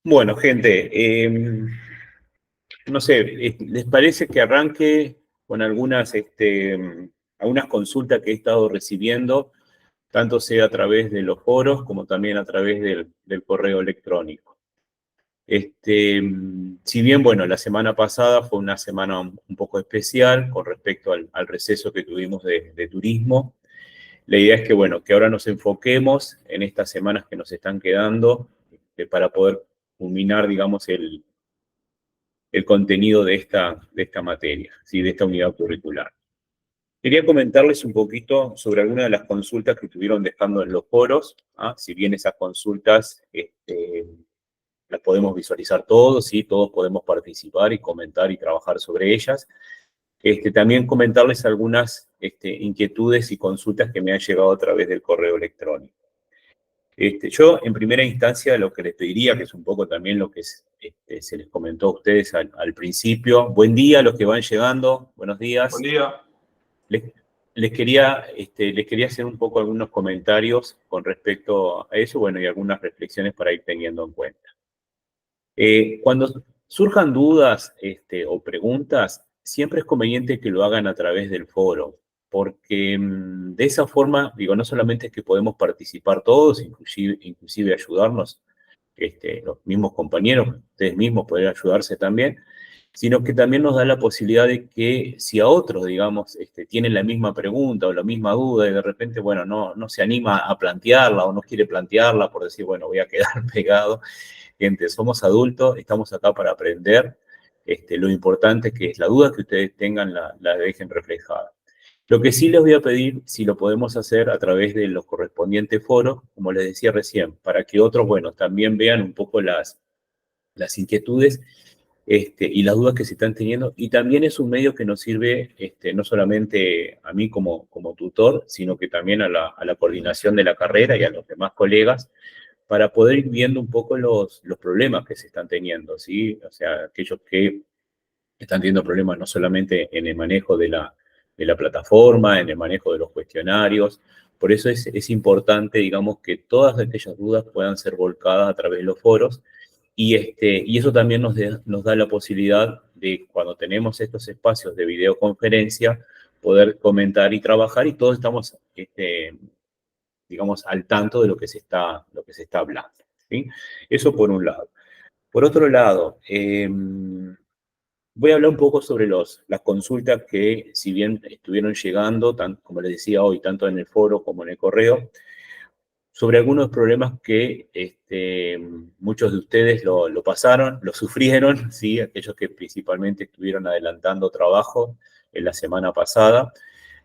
Bueno, gente, no sé, ¿les parece que arranque con algunas consultas que he estado recibiendo, tanto sea a través de los foros como también a través del correo electrónico? Si bien, bueno, la semana pasada fue una semana un poco especial con respecto al receso que tuvimos de turismo, la idea es que, bueno, que ahora nos enfoquemos en estas semanas que nos están quedando para poder culminar, digamos, el contenido de esta materia, ¿sí? De esta unidad curricular. Quería comentarles un poquito sobre algunas de las consultas que estuvieron dejando en los foros, ¿ah? Si bien esas consultas las podemos visualizar todos, ¿sí? Todos podemos participar y comentar y trabajar sobre ellas. También comentarles algunas inquietudes y consultas que me han llegado a través del correo electrónico. Yo, en primera instancia, lo que les pediría, que es un poco también lo que se les comentó a ustedes al principio. Buen día a los que van llegando, buenos días. Buen día. Les, les quería hacer un poco algunos comentarios con respecto a eso, bueno, y algunas reflexiones para ir teniendo en cuenta. Cuando surjan dudas o preguntas, siempre es conveniente que lo hagan a través del foro, porque de esa forma, digo, no solamente es que podemos participar todos, inclusive ayudarnos, los mismos compañeros, ustedes mismos poder ayudarse también, sino que también nos da la posibilidad de que si a otros, digamos, tienen la misma pregunta o la misma duda y de repente, bueno, no se anima a plantearla o no quiere plantearla por decir, bueno, voy a quedar pegado. Gente, somos adultos, estamos acá para aprender. Lo importante que es la duda que ustedes tengan, la dejen reflejada. Lo que sí les voy a pedir, si lo podemos hacer a través de los correspondientes foros, como les decía recién, para que otros, bueno, también vean un poco las inquietudes y las dudas que se están teniendo. Y también es un medio que nos sirve no solamente a mí como tutor, sino que también a la coordinación de la carrera y a los demás colegas, para poder ir viendo un poco los problemas que se están teniendo, ¿sí? O sea, aquellos que están teniendo problemas no solamente en el manejo de la plataforma, en el manejo de los cuestionarios. Por eso es importante, digamos, que todas aquellas dudas puedan ser volcadas a través de los foros y eso también nos da la posibilidad de, cuando tenemos estos espacios de videoconferencia, poder comentar y trabajar y todos estamos, digamos, al tanto de lo que se está hablando, ¿sí? Eso por un lado. Por otro lado, voy a hablar un poco sobre las consultas que, si bien estuvieron llegando, como les decía hoy, tanto en el foro como en el correo, sobre algunos problemas que muchos de ustedes lo pasaron, lo sufrieron, ¿sí? Aquellos que principalmente estuvieron adelantando trabajo en la semana pasada,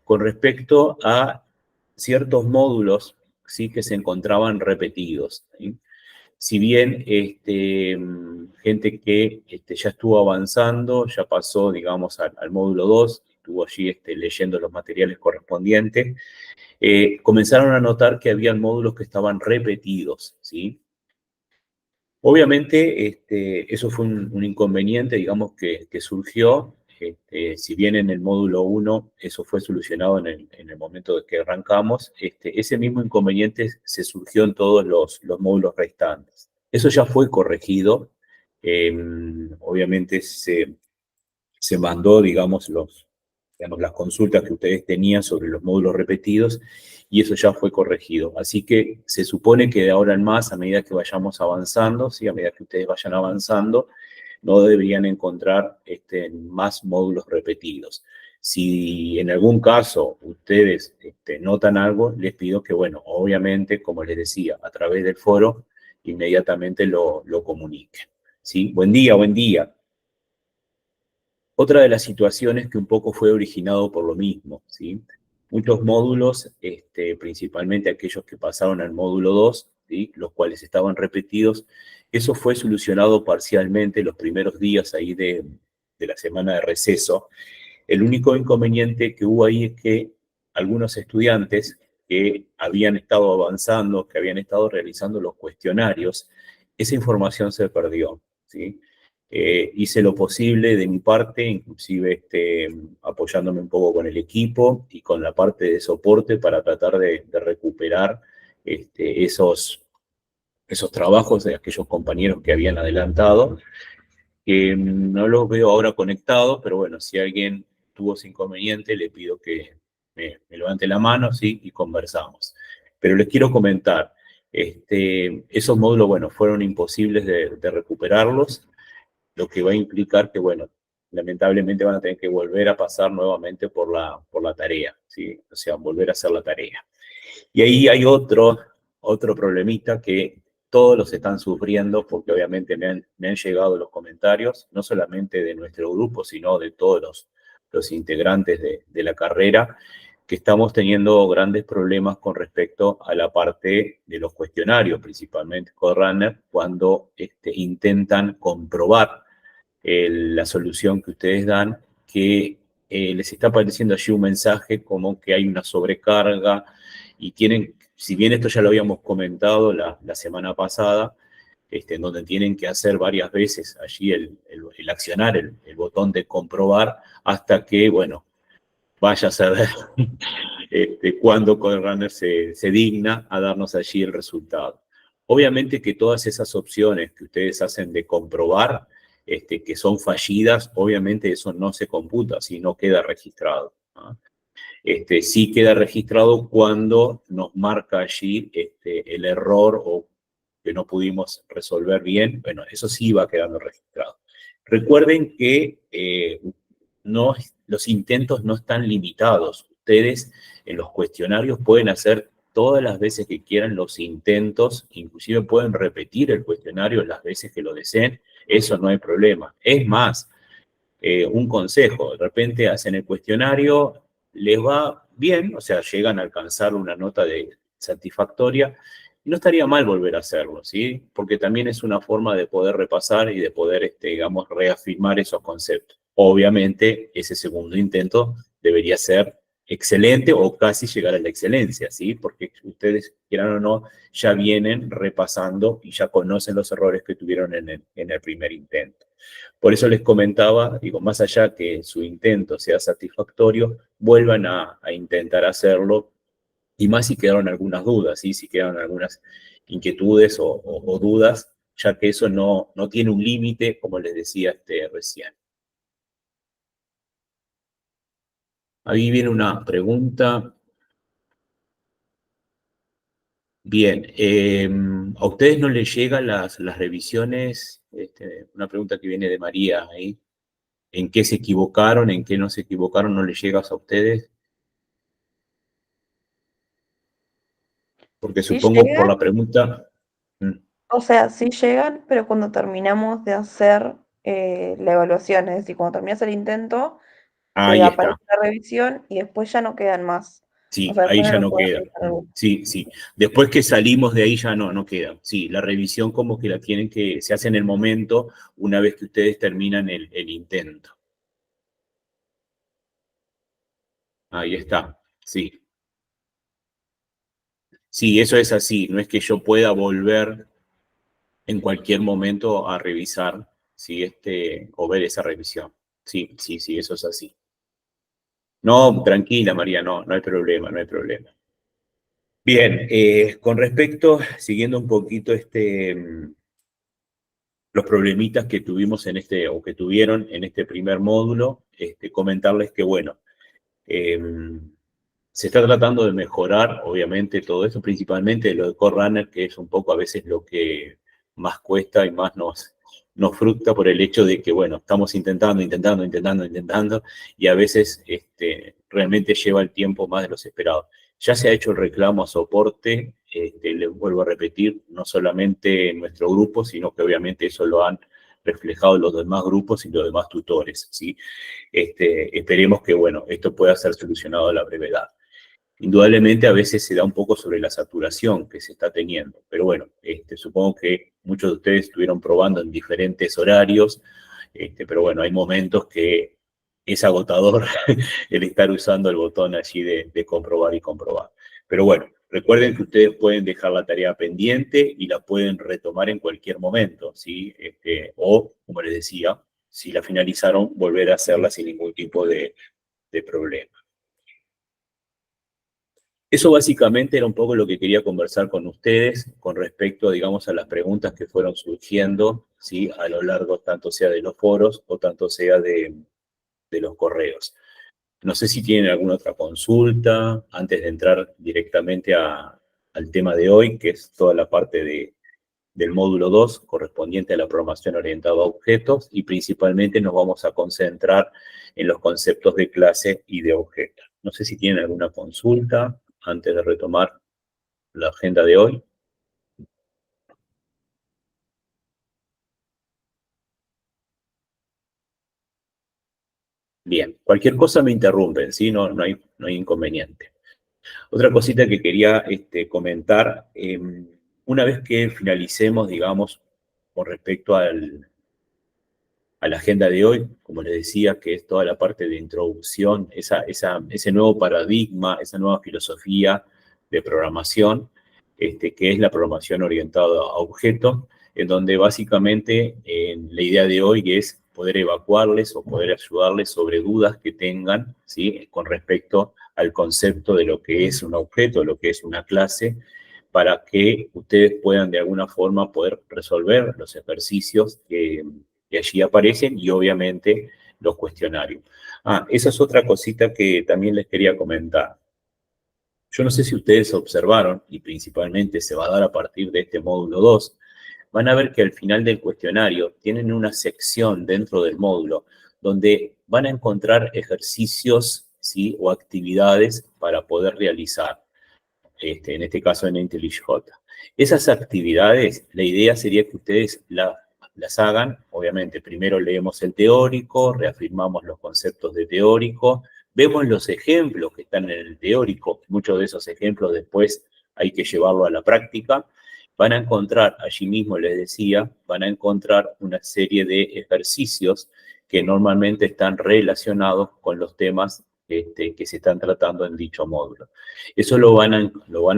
con respecto a ciertos módulos, ¿sí? Que se encontraban repetidos, ¿sí? Si bien gente que ya estuvo avanzando, ya pasó, digamos, al módulo 2, estuvo allí leyendo los materiales correspondientes, comenzaron a notar que habían módulos que estaban repetidos, ¿sí? Obviamente, eso fue un inconveniente, digamos, que surgió. Si bien en el módulo 1 eso fue solucionado en el momento de que arrancamos, ese mismo inconveniente se surgió en todos los módulos restantes. Eso ya fue corregido. Obviamente se mandó, digamos, las consultas que ustedes tenían sobre los módulos repetidos y eso ya fue corregido. Así que se supone que de ahora en más, a medida que vayamos avanzando, ¿sí? A medida que ustedes vayan avanzando, no deberían encontrar más módulos repetidos. Si en algún caso ustedes notan algo, les pido que, bueno, obviamente, como les decía, a través del foro, inmediatamente lo comuniquen, ¿sí? Buen día, buen día. Otra de las situaciones que un poco fue originado por lo mismo, ¿sí? Muchos módulos, principalmente aquellos que pasaron al módulo 2, ¿sí? Los cuales estaban repetidos, eso fue solucionado parcialmente los primeros días ahí de la semana de receso. El único inconveniente que hubo ahí es que algunos estudiantes que habían estado avanzando, que habían estado realizando los cuestionarios, esa información se perdió, ¿sí? Hice lo posible de mi parte, inclusive apoyándome un poco con el equipo y con la parte de soporte para tratar de recuperar esos esos trabajos de aquellos compañeros que habían adelantado, que no los veo ahora conectados, pero bueno, si alguien tuvo ese inconveniente, le pido que me levante la mano, ¿sí? Y conversamos. Pero les quiero comentar, esos módulos, bueno, fueron imposibles de recuperarlos, lo que va a implicar que, bueno, lamentablemente van a tener que volver a pasar nuevamente por la tarea, ¿sí? O sea, volver a hacer la tarea. Y ahí hay otro problemita que todos los están sufriendo, porque obviamente me han llegado los comentarios, no solamente de nuestro grupo, sino de todos los integrantes de la carrera, que estamos teniendo grandes problemas con respecto a la parte de los cuestionarios, principalmente Codrunner, cuando intentan comprobar la solución que ustedes dan, que les está apareciendo allí un mensaje como que hay una sobrecarga y tienen, si bien esto ya lo habíamos comentado la semana pasada, en donde tienen que hacer varias veces allí el accionar el botón de comprobar hasta que, bueno, vaya a saber cuándo CodeRunner se digna a darnos allí el resultado. Obviamente que todas esas opciones que ustedes hacen de comprobar, que son fallidas, obviamente eso no se computa, sino queda registrado, ¿no? Sí queda registrado cuando nos marca allí el error o que no pudimos resolver bien, bueno, eso sí va quedando registrado. Recuerden que no, los intentos no están limitados. Ustedes en los cuestionarios pueden hacer todas las veces que quieran los intentos, inclusive pueden repetir el cuestionario las veces que lo deseen, eso no hay problema. Es más, un consejo, de repente hacen el cuestionario, les va bien, o sea, llegan a alcanzar una nota satisfactoria, y no estaría mal volver a hacerlo, ¿sí? Porque también es una forma de poder repasar y de poder, digamos, reafirmar esos conceptos. Obviamente, ese segundo intento debería ser excelente o casi llegar a la excelencia, ¿sí? Porque ustedes, quieran o no, ya vienen repasando y ya conocen los errores que tuvieron en el primer intento. Por eso les comentaba, digo, más allá que su intento sea satisfactorio, vuelvan a intentar hacerlo, y más si quedaron algunas dudas, ¿sí? Si quedaron algunas inquietudes o dudas, ya que eso no tiene un límite, como les decía recién. Ahí viene una pregunta. Bien, ¿a ustedes no les llegan las revisiones? Una pregunta que viene de María ahí. ¿En qué se equivocaron? ¿En qué no se equivocaron? ¿No les llegas a ustedes? Porque Sí supongo por llegan, la pregunta. mm, o sea, sí llegan, pero cuando terminamos de hacer la evaluación, es decir, cuando terminas el intento, te Ahí aparece está. la revisión y después ya no quedan más. O Sí, sea, ahí después no ya lo no puedes queda. revisar alguno. Sí, sí. Después que salimos de ahí ya no queda. Sí, la revisión como que la tienen que, se hace en el momento una vez que ustedes terminan el intento. Ahí está. Sí. Sí, eso es así. No es que yo pueda volver en cualquier momento a revisar, ¿sí? O ver esa revisión. Sí, sí, sí, eso es así. No, tranquila, María, no hay problema, no hay problema. Bien, con respecto, siguiendo un poquito los problemitas que tuvimos o que tuvieron en este primer módulo, comentarles que, bueno, eh, se está tratando de mejorar, obviamente, todo eso, principalmente lo de Core Runner, que es un poco a veces lo que más cuesta y más nos frustra por el hecho de que, bueno, estamos intentando, y a veces realmente lleva el tiempo más de los esperados. Ya se ha hecho el reclamo a soporte, les vuelvo a repetir, no solamente en nuestro grupo, sino que obviamente eso lo han reflejado los demás grupos y los demás tutores, ¿sí? Esperemos que, bueno, esto pueda ser solucionado a la brevedad. Indudablemente a veces se da un poco sobre la saturación que se está teniendo, pero bueno, supongo que muchos de ustedes estuvieron probando en diferentes horarios, pero bueno, hay momentos que es agotador el estar usando el botón allí de comprobar y comprobar. Pero bueno, recuerden que ustedes pueden dejar la tarea pendiente y la pueden retomar en cualquier momento, ¿sí? O, como les decía, si la finalizaron, volver a hacerla sin ningún tipo de problema. Eso básicamente era un poco lo que quería conversar con ustedes con respecto, digamos, a las preguntas que fueron surgiendo, ¿sí? A lo largo, tanto sea de los foros o tanto sea de los correos. No sé si tienen alguna otra consulta antes de entrar directamente al tema de hoy, que es toda la parte del módulo 2 correspondiente a la programación orientada a objetos, y principalmente nos vamos a concentrar en los conceptos de clase y de objeto. No sé si tienen alguna consulta antes de retomar la agenda de hoy. Bien, cualquier cosa me interrumpen, ¿sí? No hay inconveniente. Otra cosita que quería comentar, una vez que finalicemos, digamos, con respecto a la agenda de hoy, como les decía, que es toda la parte de introducción, ese nuevo paradigma, esa nueva filosofía de programación, que es la programación orientada a objetos, en donde básicamente la idea de hoy es poder evacuarles o poder ayudarles sobre dudas que tengan, ¿sí? Con respecto al concepto de lo que es un objeto, lo que es una clase, para que ustedes puedan de alguna forma poder resolver los ejercicios que allí aparecen y obviamente los cuestionarios. Esa es otra cosita que también les quería comentar. Yo no sé si ustedes observaron, y principalmente se va a dar a partir de este módulo 2, van a ver que al final del cuestionario tienen una sección dentro del módulo donde van a encontrar ejercicios, ¿sí? O actividades para poder realizar. En este caso en IntelliJ. Esas actividades, la idea sería que ustedes las hagan, obviamente, primero leemos el teórico, reafirmamos los conceptos de teórico, vemos los ejemplos que están en el teórico, muchos de esos ejemplos después hay que llevarlo a la práctica, van a encontrar, allí mismo les decía, van a encontrar una serie de ejercicios que normalmente están relacionados con los temas que se están tratando en dicho módulo. Eso lo van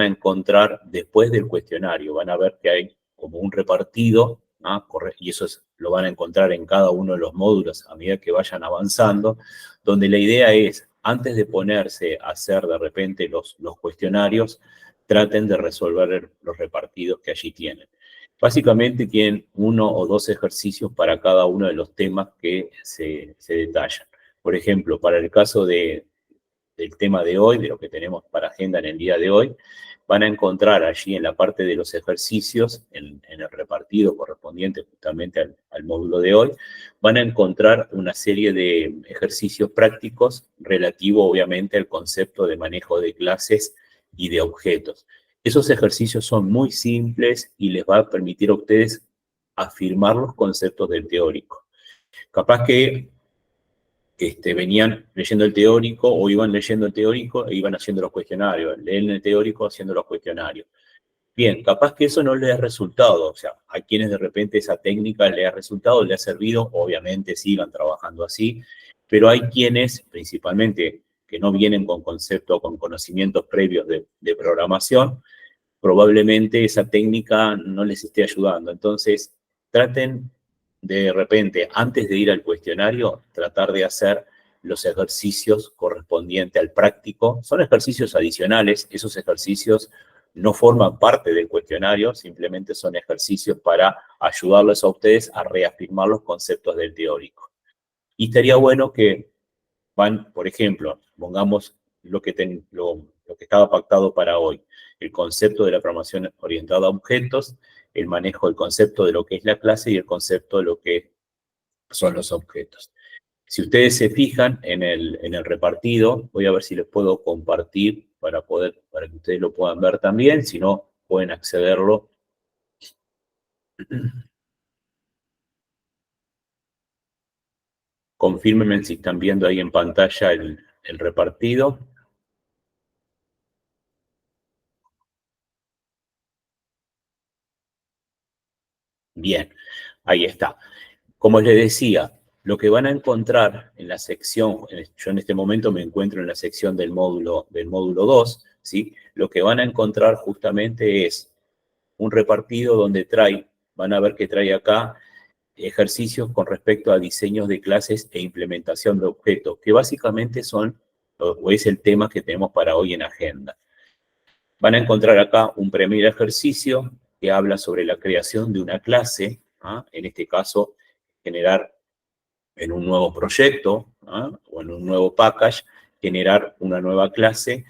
a encontrar después del cuestionario. Van a ver que hay como un repartido, y eso lo van a encontrar en cada uno de los módulos a medida que vayan avanzando, donde la idea es, antes de ponerse a hacer de repente los cuestionarios, traten de resolver los repartidos que allí tienen. Básicamente tienen 1 o 2 ejercicios para cada uno de los temas que se detallan. Por ejemplo, para el caso del tema de hoy, de lo que tenemos para agenda en el día de hoy, van a encontrar allí en la parte de los ejercicios, en el repartido correspondiente justamente al módulo de hoy, van a encontrar una serie de ejercicios prácticos relativo obviamente al concepto de manejo de clases y de objetos. Esos ejercicios son muy simples y les va a permitir a ustedes afirmar los conceptos del teórico. Capaz que venían leyendo el teórico o iban leyendo el teórico e iban haciendo los cuestionarios, leen el teórico haciendo los cuestionarios. Bien, capaz que eso no le ha resultado, o sea, a quienes de repente esa técnica le ha resultado, le ha servido, obviamente sigan trabajando así, pero hay quienes, principalmente, que no vienen con conceptos, con conocimientos previos de programación, probablemente esa técnica no les esté ayudando. Entonces, traten de repente, antes de ir al cuestionario, tratar de hacer los ejercicios correspondientes al práctico. Son ejercicios adicionales, esos ejercicios no forman parte del cuestionario, simplemente son ejercicios para ayudarles a ustedes a reafirmar los conceptos del teórico. Y estaría bueno que por ejemplo, pongamos lo que estaba pactado para hoy, el concepto de la programación orientada a objetos, el manejo del concepto de lo que es la clase y el concepto de lo que son los objetos. Si ustedes se fijan en el repartido, voy a ver si les puedo compartir para que ustedes lo puedan ver también, si no, pueden accederlo. Confírmenme si están viendo ahí en pantalla el repartido. Bien, ahí está. Como les decía, lo que van a encontrar en la sección, yo en este momento me encuentro en la sección del módulo 2, ¿sí? Lo que van a encontrar justamente es un repartido donde van a ver que trae acá ejercicios con respecto a diseños de clases e implementación de objetos, que básicamente son, o es el tema que tenemos para hoy en agenda. Van a encontrar acá un primer ejercicio que habla sobre la creación de una clase, en este caso, generar en un nuevo proyecto o en un nuevo package, generar una nueva clase,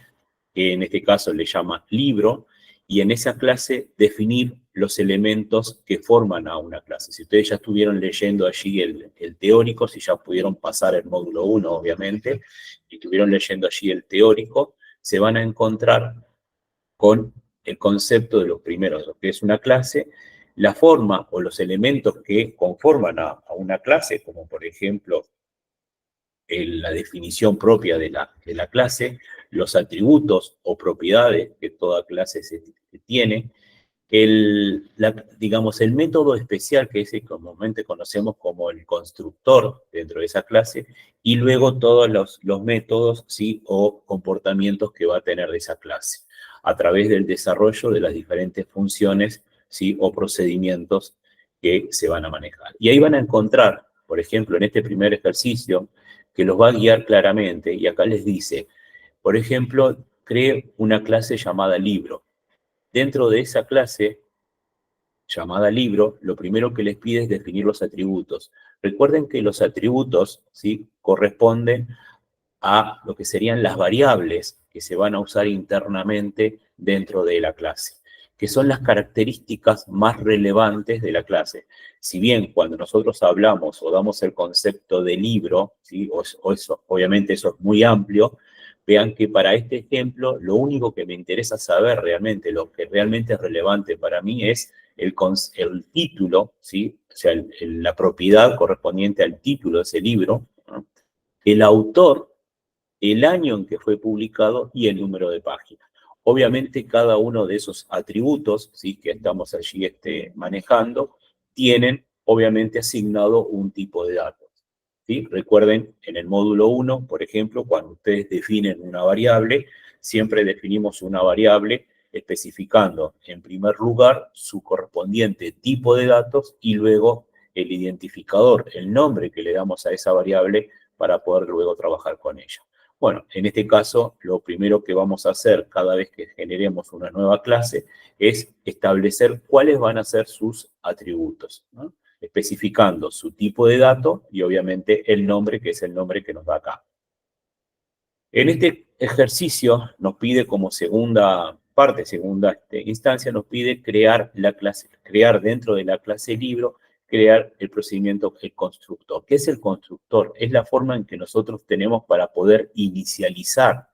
que en este caso le llama libro, y en esa clase definir los elementos que forman a una clase. Si ustedes ya estuvieron leyendo allí el teórico, si ya pudieron pasar el módulo 1, obviamente, y estuvieron leyendo allí el teórico, se van a encontrar con el concepto de los primeros, lo que es una clase, la forma o los elementos que conforman a una clase, como por ejemplo la definición propia de la clase, los atributos o propiedades que toda clase se tiene, digamos, el método especial que ese comúnmente conocemos como el constructor dentro de esa clase, y luego todos los métodos, ¿sí?, o comportamientos que va a tener de esa clase, a través del desarrollo de las diferentes funciones, ¿sí?, o procedimientos que se van a manejar. Y ahí van a encontrar, por ejemplo, en este primer ejercicio, que los va a guiar claramente, y acá les dice, por ejemplo, cree una clase llamada libro. Dentro de esa clase llamada libro, lo primero que les pide es definir los atributos. Recuerden que los atributos, ¿sí?, corresponden a lo que serían las variables que se van a usar internamente dentro de la clase, que son las características más relevantes de la clase. Si bien cuando nosotros hablamos o damos el concepto de libro, ¿sí?, o eso, obviamente eso es muy amplio, vean que para este ejemplo lo único que me interesa saber realmente, lo que realmente es relevante para mí es el título, ¿sí?, o sea, la propiedad correspondiente al título de ese libro, ¿no?, el autor, el año en que fue publicado y el número de página. Obviamente cada uno de esos atributos, ¿sí?, que estamos allí manejando, tienen obviamente asignado un tipo de datos, ¿sí? Recuerden, en el módulo 1, por ejemplo, cuando ustedes definen una variable, siempre definimos una variable especificando en primer lugar su correspondiente tipo de datos y luego el identificador, el nombre que le damos a esa variable para poder luego trabajar con ella. Bueno, en este caso, lo primero que vamos a hacer cada vez que generemos una nueva clase es establecer cuáles van a ser sus atributos, ¿no?, especificando su tipo de dato y obviamente el nombre, que es el nombre que nos da acá. En este ejercicio nos pide como segunda parte, segunda instancia, nos pide crear la clase, crear dentro de la clase libro, crear el procedimiento, el constructor. ¿Qué es el constructor? Es la forma en que nosotros tenemos para poder inicializar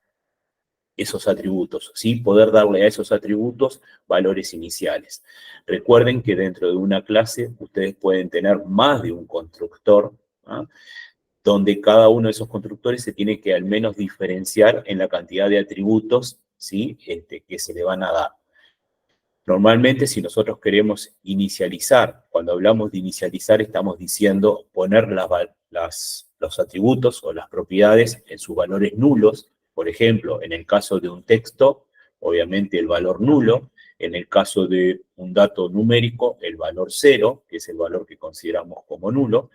esos atributos, ¿sí? Poder darle a esos atributos valores iniciales. Recuerden que dentro de una clase ustedes pueden tener más de un constructor, ¿ah?, donde cada uno de esos constructores se tiene que al menos diferenciar en la cantidad de atributos, ¿sí?, que se le van a dar. Normalmente, si nosotros queremos inicializar, cuando hablamos de inicializar, estamos diciendo poner los atributos o las propiedades en sus valores nulos. Por ejemplo, en el caso de un texto, obviamente el valor nulo. En el caso de un dato numérico, el valor 0, que es el valor que consideramos como nulo.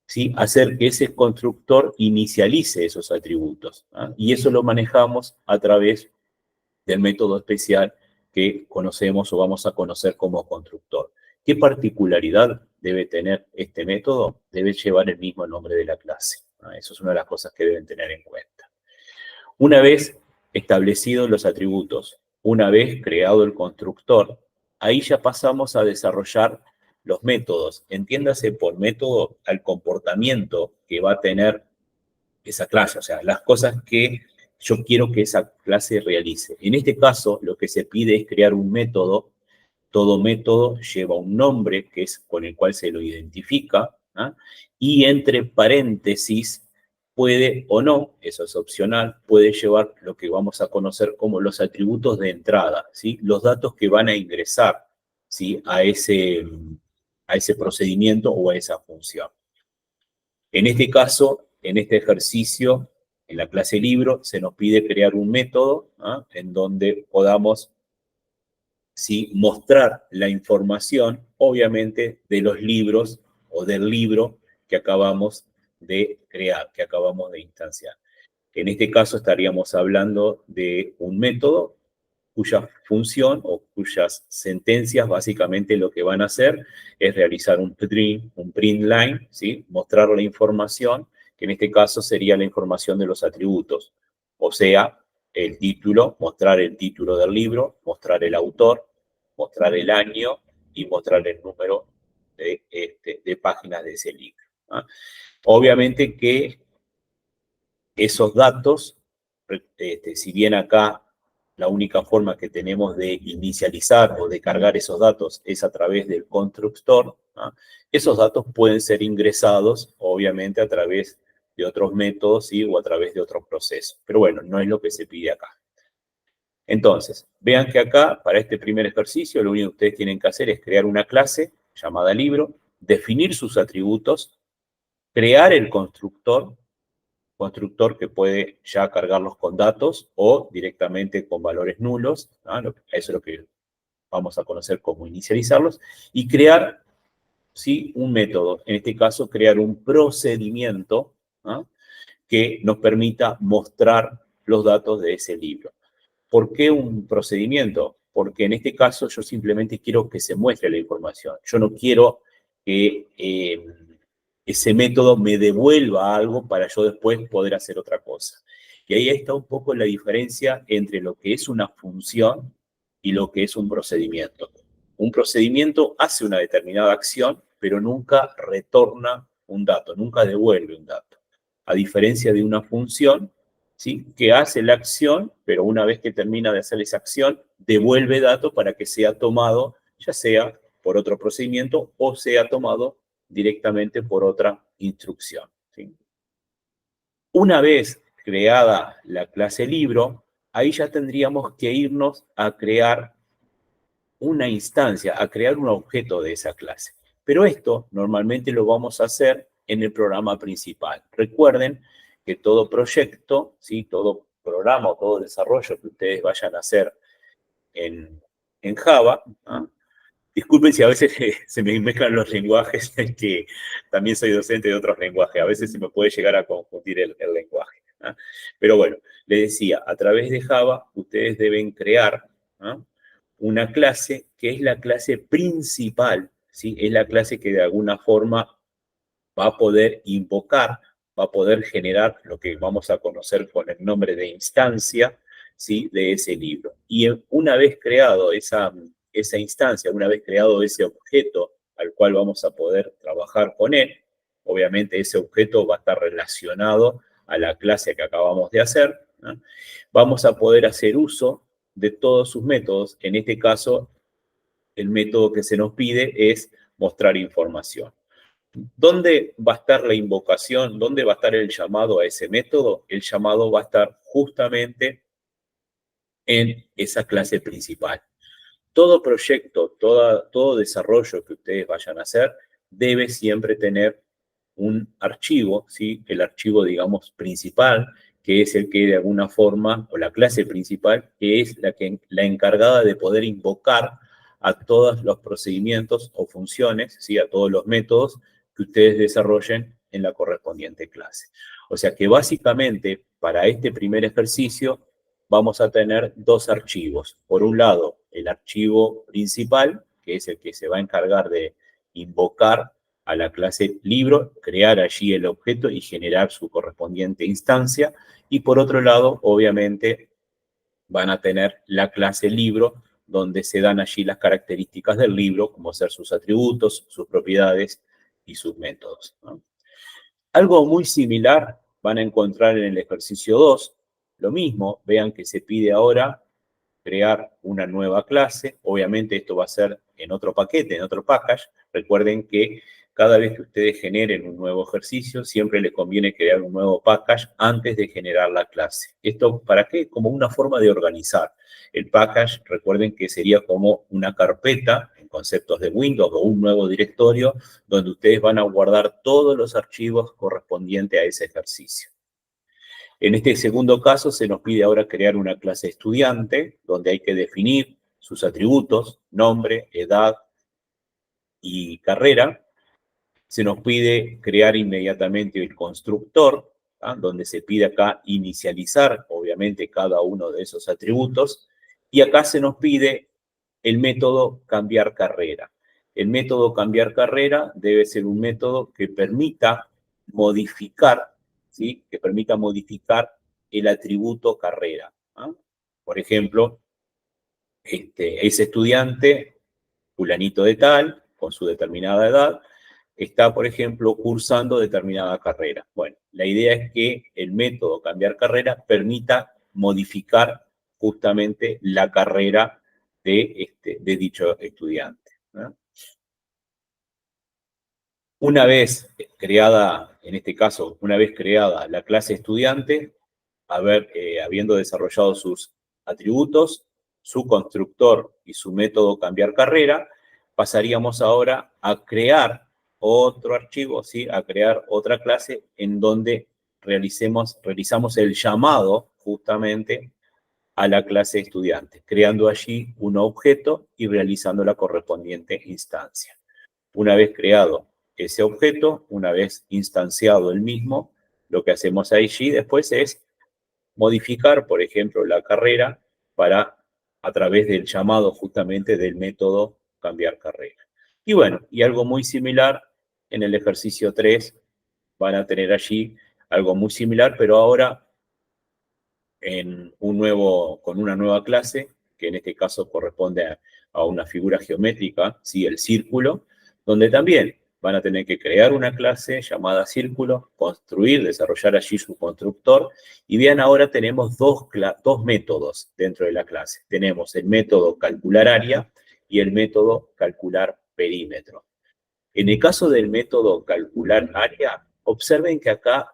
¿Sí? Hacer que ese constructor inicialice esos atributos, ¿ah? Y eso lo manejamos a través del método especial que conocemos o vamos a conocer como constructor. ¿Qué particularidad debe tener este método? Debe llevar el mismo nombre de la clase. Eso es una de las cosas que deben tener en cuenta. Una vez establecidos los atributos, una vez creado el constructor, ahí ya pasamos a desarrollar los métodos. Entiéndase por método al comportamiento que va a tener esa clase, o sea, las cosas que yo quiero que esa clase realice. En este caso, lo que se pide es crear un método. Todo método lleva un nombre que es con el cual se lo identifica, ¿ah?, y entre paréntesis puede o no, eso es opcional, puede llevar lo que vamos a conocer como los atributos de entrada, ¿sí?, los datos que van a ingresar, ¿sí?, a ese procedimiento o a esa función. En este caso, en este ejercicio, en la clase libro, se nos pide crear un método, ¿ah?, en donde podamos, ¿sí?, mostrar la información, obviamente, de los libros o del libro que acabamos de crear, que acabamos de instanciar. En este caso estaríamos hablando de un método cuya función o cuyas sentencias básicamente lo que van a hacer es realizar un print line, ¿sí? Mostrar la información, que en este caso sería la información de los atributos, o sea, el título, mostrar el título del libro, mostrar el autor, mostrar el año y mostrar el número de páginas de ese libro. ¿Ah? Obviamente que esos datos, si bien acá la única forma que tenemos de inicializar o de cargar esos datos es a través del constructor, ¿no? Esos datos pueden ser ingresados, obviamente, a través de otros métodos, ¿sí? O a través de otros procesos. Pero bueno, no es lo que se pide acá. Entonces, vean que acá, para este primer ejercicio, lo único que ustedes tienen que hacer es crear una clase llamada libro, definir sus atributos, crear el constructor que puede ya cargarlos con datos o directamente con valores nulos, ¿no? Eso es lo que vamos a conocer como inicializarlos, y crear, ¿sí? Un método, en este caso crear un procedimiento, ¿no? Que nos permita mostrar los datos de ese libro. ¿Por qué un procedimiento? Porque en este caso yo simplemente quiero que se muestre la información. Yo no quiero que ese método me devuelva algo para yo después poder hacer otra cosa. Y ahí está un poco la diferencia entre lo que es una función y lo que es un procedimiento. Un procedimiento hace una determinada acción, pero nunca retorna un dato, nunca devuelve un dato. A diferencia de una función, ¿sí? Que hace la acción, pero una vez que termina de hacer esa acción, devuelve datos para que sea tomado, ya sea por otro procedimiento o sea tomado directamente por otra instrucción, ¿sí? Una vez creada la clase libro, ahí ya tendríamos que irnos a crear una instancia, a crear un objeto de esa clase. Pero esto normalmente lo vamos a hacer en el programa principal. Recuerden que todo proyecto, ¿sí? Todo programa o todo desarrollo que ustedes vayan a hacer en Java, ¿no? Disculpen si a veces se me mezclan los lenguajes, que también soy docente de otros lenguajes, a veces se me puede llegar a confundir el lenguaje, ¿no? Pero bueno, les decía, a través de Java ustedes deben crear, ¿no? Una clase que es la clase principal, ¿sí? Es la clase que de alguna forma va a poder invocar, va a poder generar lo que vamos a conocer con el nombre de instancia, ¿sí? De ese libro. Y una vez creado esa instancia, una vez creado ese objeto al cual vamos a poder trabajar con él, obviamente ese objeto va a estar relacionado a la clase que acabamos de hacer, ¿no? Vamos a poder hacer uso de todos sus métodos. En este caso, el método que se nos pide es mostrar información. ¿Dónde va a estar la invocación? ¿Dónde va a estar el llamado a ese método? El llamado va a estar justamente en esa clase principal. Todo proyecto, todo desarrollo que ustedes vayan a hacer debe siempre tener un archivo, ¿sí? El archivo, digamos, principal, que es el que de alguna forma, o la clase principal, que es la encargada de poder invocar a todos los procedimientos o funciones, ¿sí? A todos los métodos que ustedes desarrollen en la correspondiente clase. O sea que básicamente para este primer ejercicio vamos a tener dos archivos. Por un lado, el archivo principal, que es el que se va a encargar de invocar a la clase libro, crear allí el objeto y generar su correspondiente instancia. Y por otro lado, obviamente, van a tener la clase libro, donde se dan allí las características del libro, como ser sus atributos, sus propiedades y sus métodos, ¿no? Algo muy similar van a encontrar en el ejercicio 2. Lo mismo, vean que se pide ahora crear una nueva clase. Obviamente esto va a ser en otro paquete, en otro package. Recuerden que cada vez que ustedes generen un nuevo ejercicio, siempre les conviene crear un nuevo package antes de generar la clase. ¿Esto para qué? Como una forma de organizar. El package, recuerden que sería como una carpeta en conceptos de Windows o un nuevo directorio donde ustedes van a guardar todos los archivos correspondientes a ese ejercicio. En este segundo caso se nos pide ahora crear una clase estudiante, donde hay que definir sus atributos, nombre, edad y carrera. Se nos pide crear inmediatamente el constructor, ¿ah? Donde se pide acá inicializar, obviamente, cada uno de esos atributos. Y acá se nos pide el método cambiar carrera. El método cambiar carrera debe ser un método que permita modificar, ¿sí? Que permita modificar el atributo carrera. ¿Ah? Por ejemplo, ese estudiante, fulanito de tal, con su determinada edad, está, por ejemplo, cursando determinada carrera. Bueno, la idea es que el método cambiar carrera permita modificar justamente la carrera de dicho estudiante, ¿no? Una vez creada, en este caso, una vez creada la clase estudiante, habiendo desarrollado sus atributos, su constructor y su método cambiar carrera, pasaríamos ahora a crear otro archivo, ¿sí? A crear otra clase en donde realizamos el llamado justamente a la clase estudiante, creando allí un objeto y realizando la correspondiente instancia. Una vez creado ese objeto, una vez instanciado el mismo, lo que hacemos allí después es modificar, por ejemplo, la carrera a través del llamado justamente del método cambiar carrera. Y bueno, y algo muy similar en el ejercicio 3 van a tener allí algo muy similar, pero ahora con una nueva clase, que en este caso corresponde a una figura geométrica, ¿sí? El círculo, donde también van a tener que crear una clase llamada círculo, desarrollar allí su constructor, y vean, ahora tenemos dos métodos dentro de la clase. Tenemos el método calcular área y el método calcular perímetro. En el caso del método calcular área, observen que acá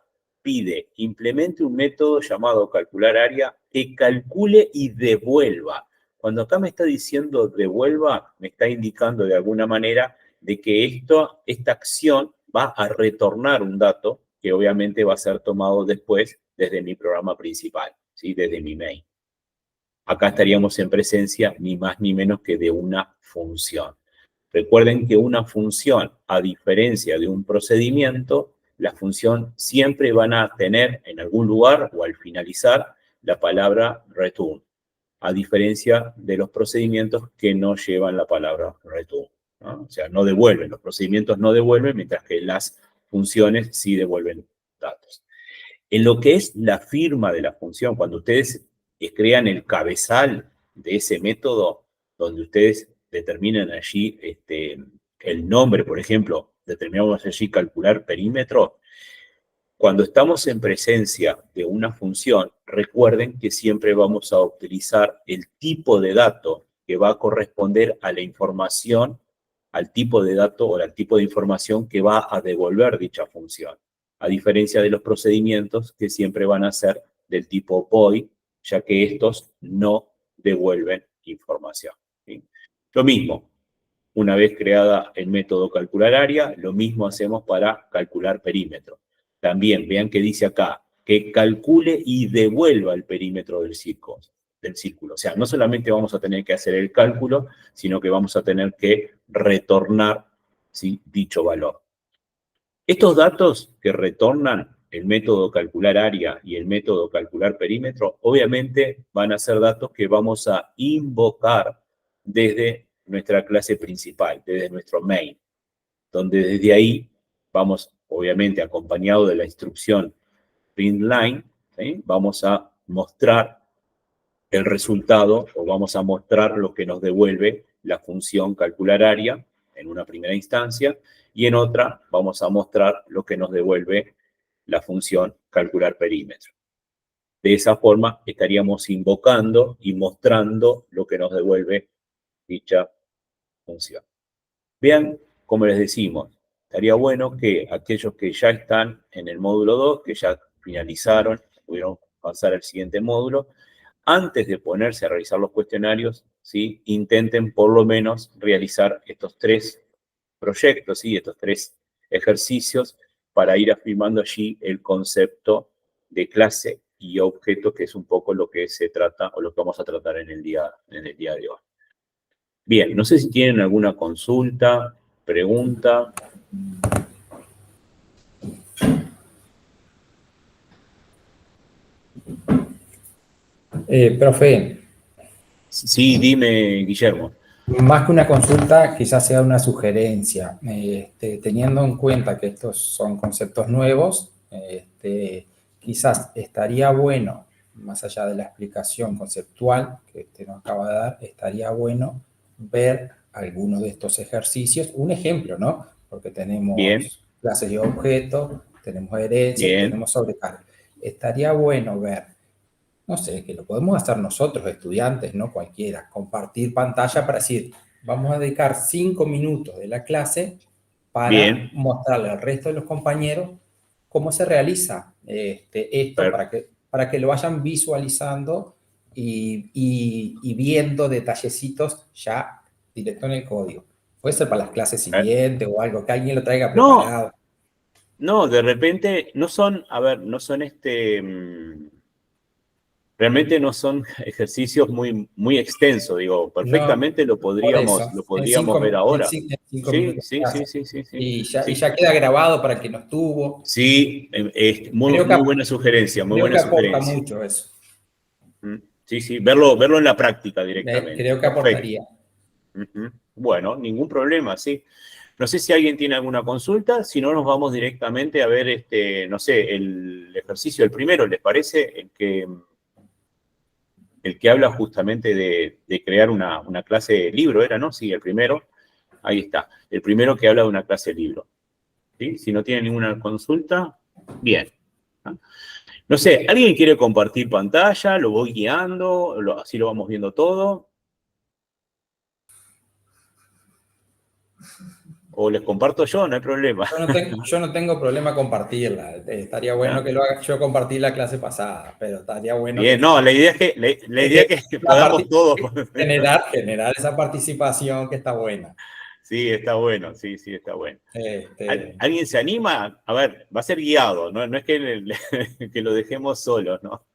implemente un método llamado calcular área que calcule y devuelva. Cuando acá me está diciendo devuelva, me está indicando de alguna manera de que esta acción va a retornar un dato que obviamente va a ser tomado después desde mi programa principal, ¿sí? Desde mi main. Acá estaríamos en presencia ni más ni menos que de una función. Recuerden que una función, a diferencia de un procedimiento, la función siempre van a tener en algún lugar o al finalizar la palabra return, a diferencia de los procedimientos que no llevan la palabra return, ¿no? O sea, no devuelven, los procedimientos no devuelven, mientras que las funciones sí devuelven datos. En lo que es la firma de la función, cuando ustedes crean el cabezal de ese método, donde ustedes determinan allí el nombre, por ejemplo, determinamos allí calcular perímetro, cuando estamos en presencia de una función, recuerden que siempre vamos a utilizar el tipo de dato que va a corresponder a la información, al tipo de dato o al tipo de información que va a devolver dicha función, a diferencia de los procedimientos que siempre van a ser del tipo void, ya que estos no devuelven información, ¿sí? Lo mismo, una vez creada el método calcular área, lo mismo hacemos para calcular perímetro. También vean que dice acá, que calcule y devuelva el perímetro del círculo. O sea, no solamente vamos a tener que hacer el cálculo, sino que vamos a tener que retornar, ¿sí?, dicho valor. Estos datos que retornan el método calcular área y el método calcular perímetro, obviamente van a ser datos que vamos a invocar desde nuestra clase principal, desde nuestro main, donde desde ahí vamos, obviamente, acompañado de la instrucción printline, ¿sí?, vamos a mostrar el resultado o vamos a mostrar lo que nos devuelve la función calcular área en una primera instancia, y en otra vamos a mostrar lo que nos devuelve la función calcular perímetro. De esa forma estaríamos invocando y mostrando lo que nos devuelve dicha función. Vean, como les decimos, estaría bueno que aquellos que ya están en el módulo 2, que ya finalizaron, pudieron pasar al siguiente módulo, antes de ponerse a realizar los cuestionarios, ¿sí?, intenten por lo menos realizar estos 3 proyectos, ¿sí?, estos 3 ejercicios, para ir afirmando allí el concepto de clase y objeto, que es un poco lo que se trata o lo que vamos a tratar en el día de hoy. Bien, no sé si tienen alguna consulta, pregunta. Profe, Sí, dime, Guillermo. Más que una consulta, quizás sea una sugerencia. Teniendo en cuenta que estos son conceptos nuevos, quizás estaría bueno, más allá de la explicación conceptual que usted nos acaba de dar, estaría bueno ver algunos de estos ejercicios. Un ejemplo, ¿no? Porque Bien, tenemos clases de objetos, tenemos herencia y bien, tenemos sobrecarga. Estaría bueno ver, no sé, que lo podemos hacer nosotros, estudiantes, no cualquiera, compartir pantalla para decir, vamos a dedicar 5 minutos de la clase para bien. mostrarle al resto de los compañeros cómo se realiza esto, Per- para que lo vayan visualizando y viendo detallecitos ya directo en el código. Puede ser para las clases per- siguientes o algo, que alguien lo traiga No, preparado. no, de repente no son, a ver, no son realmente no son ejercicios muy extensos, digo, No, perfectamente por eso, lo podríamos ver ahora. en cinco Sí, minutos de sí, sí, clase. sí, sí, sí, Y sí. ya queda grabado para quien no estuvo. Sí, muy, Creo que, muy buena sugerencia, muy creo buena que aporta sugerencia. mucho eso. Mm, sí, sí, verlo en la práctica directamente. Creo que Perfecto. aportaría. Ujú. Bueno, ningún problema, sí. No sé si alguien tiene alguna consulta, si no nos vamos directamente a ver, no sé, el ejercicio, el primero, ¿les parece? El que habla justamente de crear una clase de libro, ¿era, no? Sí, el primero, ahí está. El primero que habla de una clase de libro. ¿Sí? Si no tiene ninguna consulta, bien. ¿Ah? No sé, ¿alguien quiere compartir pantalla? ¿Lo voy guiando? ¿Así lo vamos viendo todo? ¿O les comparto yo? No hay problema. Yo no tengo problema compartirla. Estaría bueno ¿Ah? que lo haga. Yo compartí la clase pasada, pero estaría bueno Bien, no, la idea es la idea es que la podamos todos. generar esa participación que está buena. Sí, está bueno, sí, sí, está bueno. Este, ¿Alguien se anima? A ver, va a ser guiado, no es que lo dejemos solo, ¿no?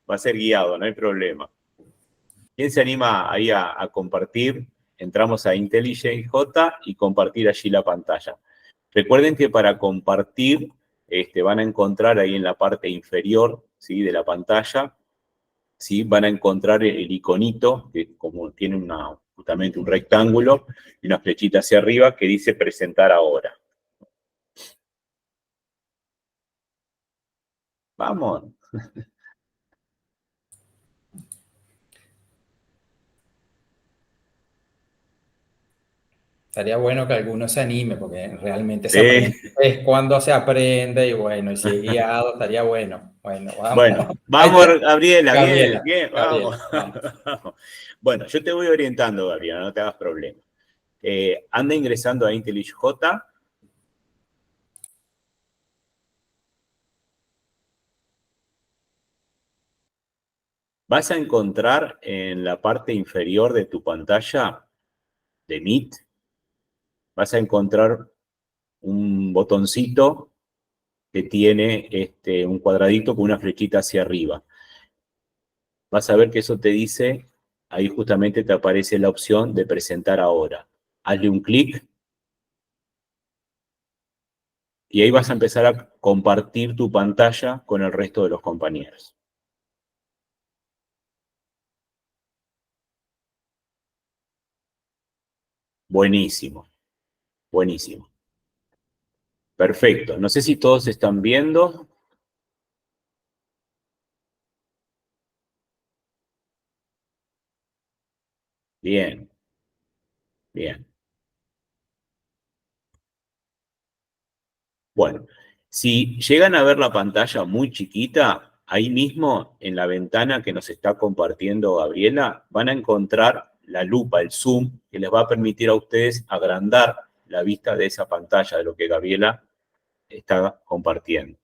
Va a ser guiado, no hay problema. ¿Quién se anima ahí a compartir? Entramos a IntelliJ y compartir allí la pantalla. Recuerden que para compartir van a encontrar ahí en la parte inferior, ¿sí?, de la pantalla, ¿sí?, van a encontrar el iconito, que como tiene justamente un rectángulo y una flechita hacia arriba que dice presentar ahora. Vamos. estaría bueno que alguno se anime, porque realmente se Sí. aprende. Es cuando se aprende y bueno, y si es guiado, estaría bueno. Bueno, vamos. Bueno, Ahí vamos, está. Gabriela, bien, Gabriela, bien, vamos. Gabriela, vamos. Bueno, yo te voy orientando, Gabriela, no te hagas problema. Anda ingresando a IntelliJ. Vas a encontrar en la parte inferior de tu pantalla de Meet, vas a encontrar un botoncito que tiene un cuadradito con una flechita hacia arriba. Vas a ver que eso te dice, ahí justamente te aparece la opción de presentar ahora. Hazle un clic y ahí vas a empezar a compartir tu pantalla con el resto de los compañeros. Buenísimo, buenísimo. Perfecto. No sé si todos están viendo. Bien, bien. Bueno, si llegan a ver la pantalla muy chiquita, ahí mismo en la ventana que nos está compartiendo Gabriela, van a encontrar la lupa, el zoom, que les va a permitir a ustedes agrandar la vista de esa pantalla de lo que Gabriela está compartiendo.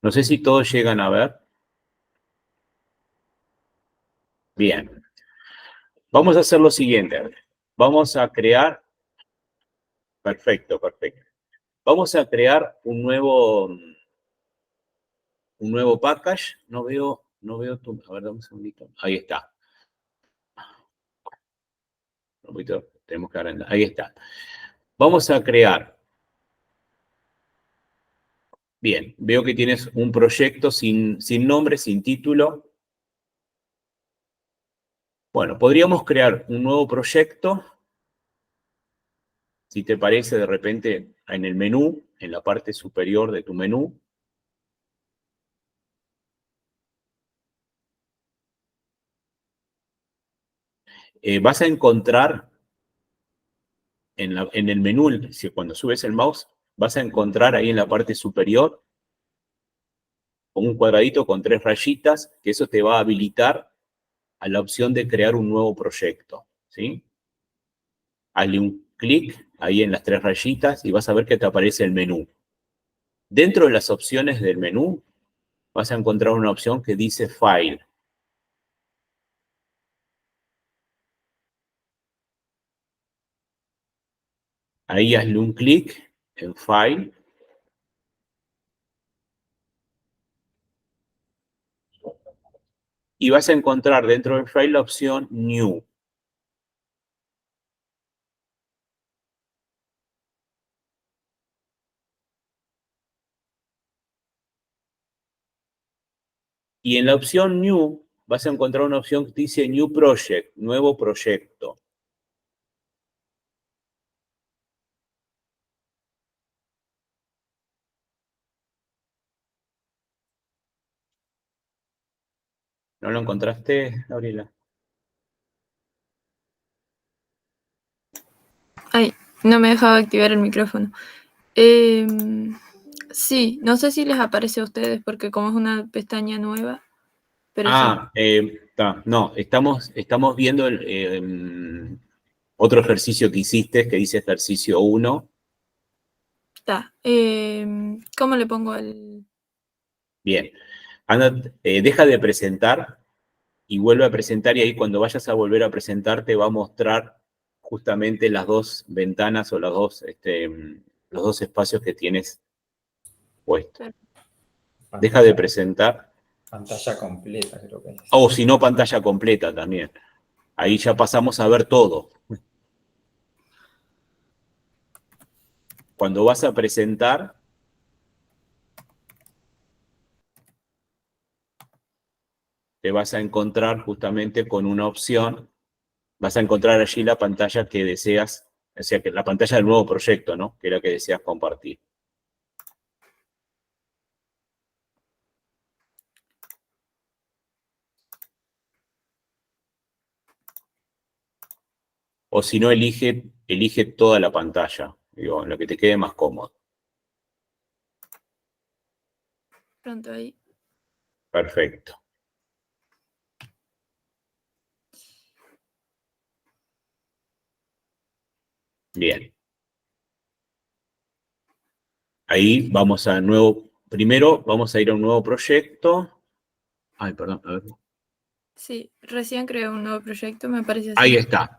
No sé si todos llegan a ver. Bien. Vamos a hacer lo siguiente. Vamos a crear. Perfecto, perfecto. Vamos a crear un nuevo package. No veo tu. A ver, dame un segundito. Ahí está. Un poquito, tenemos que agrandar. Ahí está. Vamos a crear. Bien, veo que tienes un proyecto sin nombre, sin título. Bueno, podríamos crear un nuevo proyecto. Si te parece, de repente, en el menú, en la parte superior de tu menú, vas a encontrar en el menú, cuando subes el mouse, vas a encontrar ahí en la parte superior un cuadradito con 3 rayitas, que eso te va a habilitar a la opción de crear un nuevo proyecto, ¿sí? Hazle un clic ahí en las 3 rayitas y vas a ver que te aparece el menú. Dentro de las opciones del menú, vas a encontrar una opción que dice File. Ahí hazle un clic en File. Y vas a encontrar dentro del File la opción New. Y en la opción New vas a encontrar una opción que dice New Project, nuevo proyecto. ¿No lo encontraste, Gabriela? Ay, no me dejaba activar el micrófono. Sí, no sé si les aparece a ustedes porque como es una pestaña nueva, pero No, estamos viendo otro ejercicio que hiciste, que dice ejercicio 1. sí. Está. ¿Cómo le pongo el...? Bien. Anda, deja de presentar y vuelve a presentar, y ahí cuando vayas a volver a presentar te va a mostrar justamente las 2 ventanas o los 2 espacios que tienes puestos. Deja de presentar. Pantalla completa, creo que es. O si no, pantalla completa también. Ahí ya pasamos a ver todo. Cuando vas a presentar, te vas a encontrar justamente con una opción. Vas a encontrar allí la pantalla que deseas, o sea, que la pantalla del nuevo proyecto, ¿no? Que es la que deseas compartir. O si no, elige toda la pantalla, digo, lo que te quede más cómodo. Pronto ahí. Perfecto. Bien. Ahí vamos a nuevo. Primero vamos a ir a un nuevo proyecto. Ay, perdón, a ver. Sí, recién creé un nuevo proyecto, me parece así. Ahí está.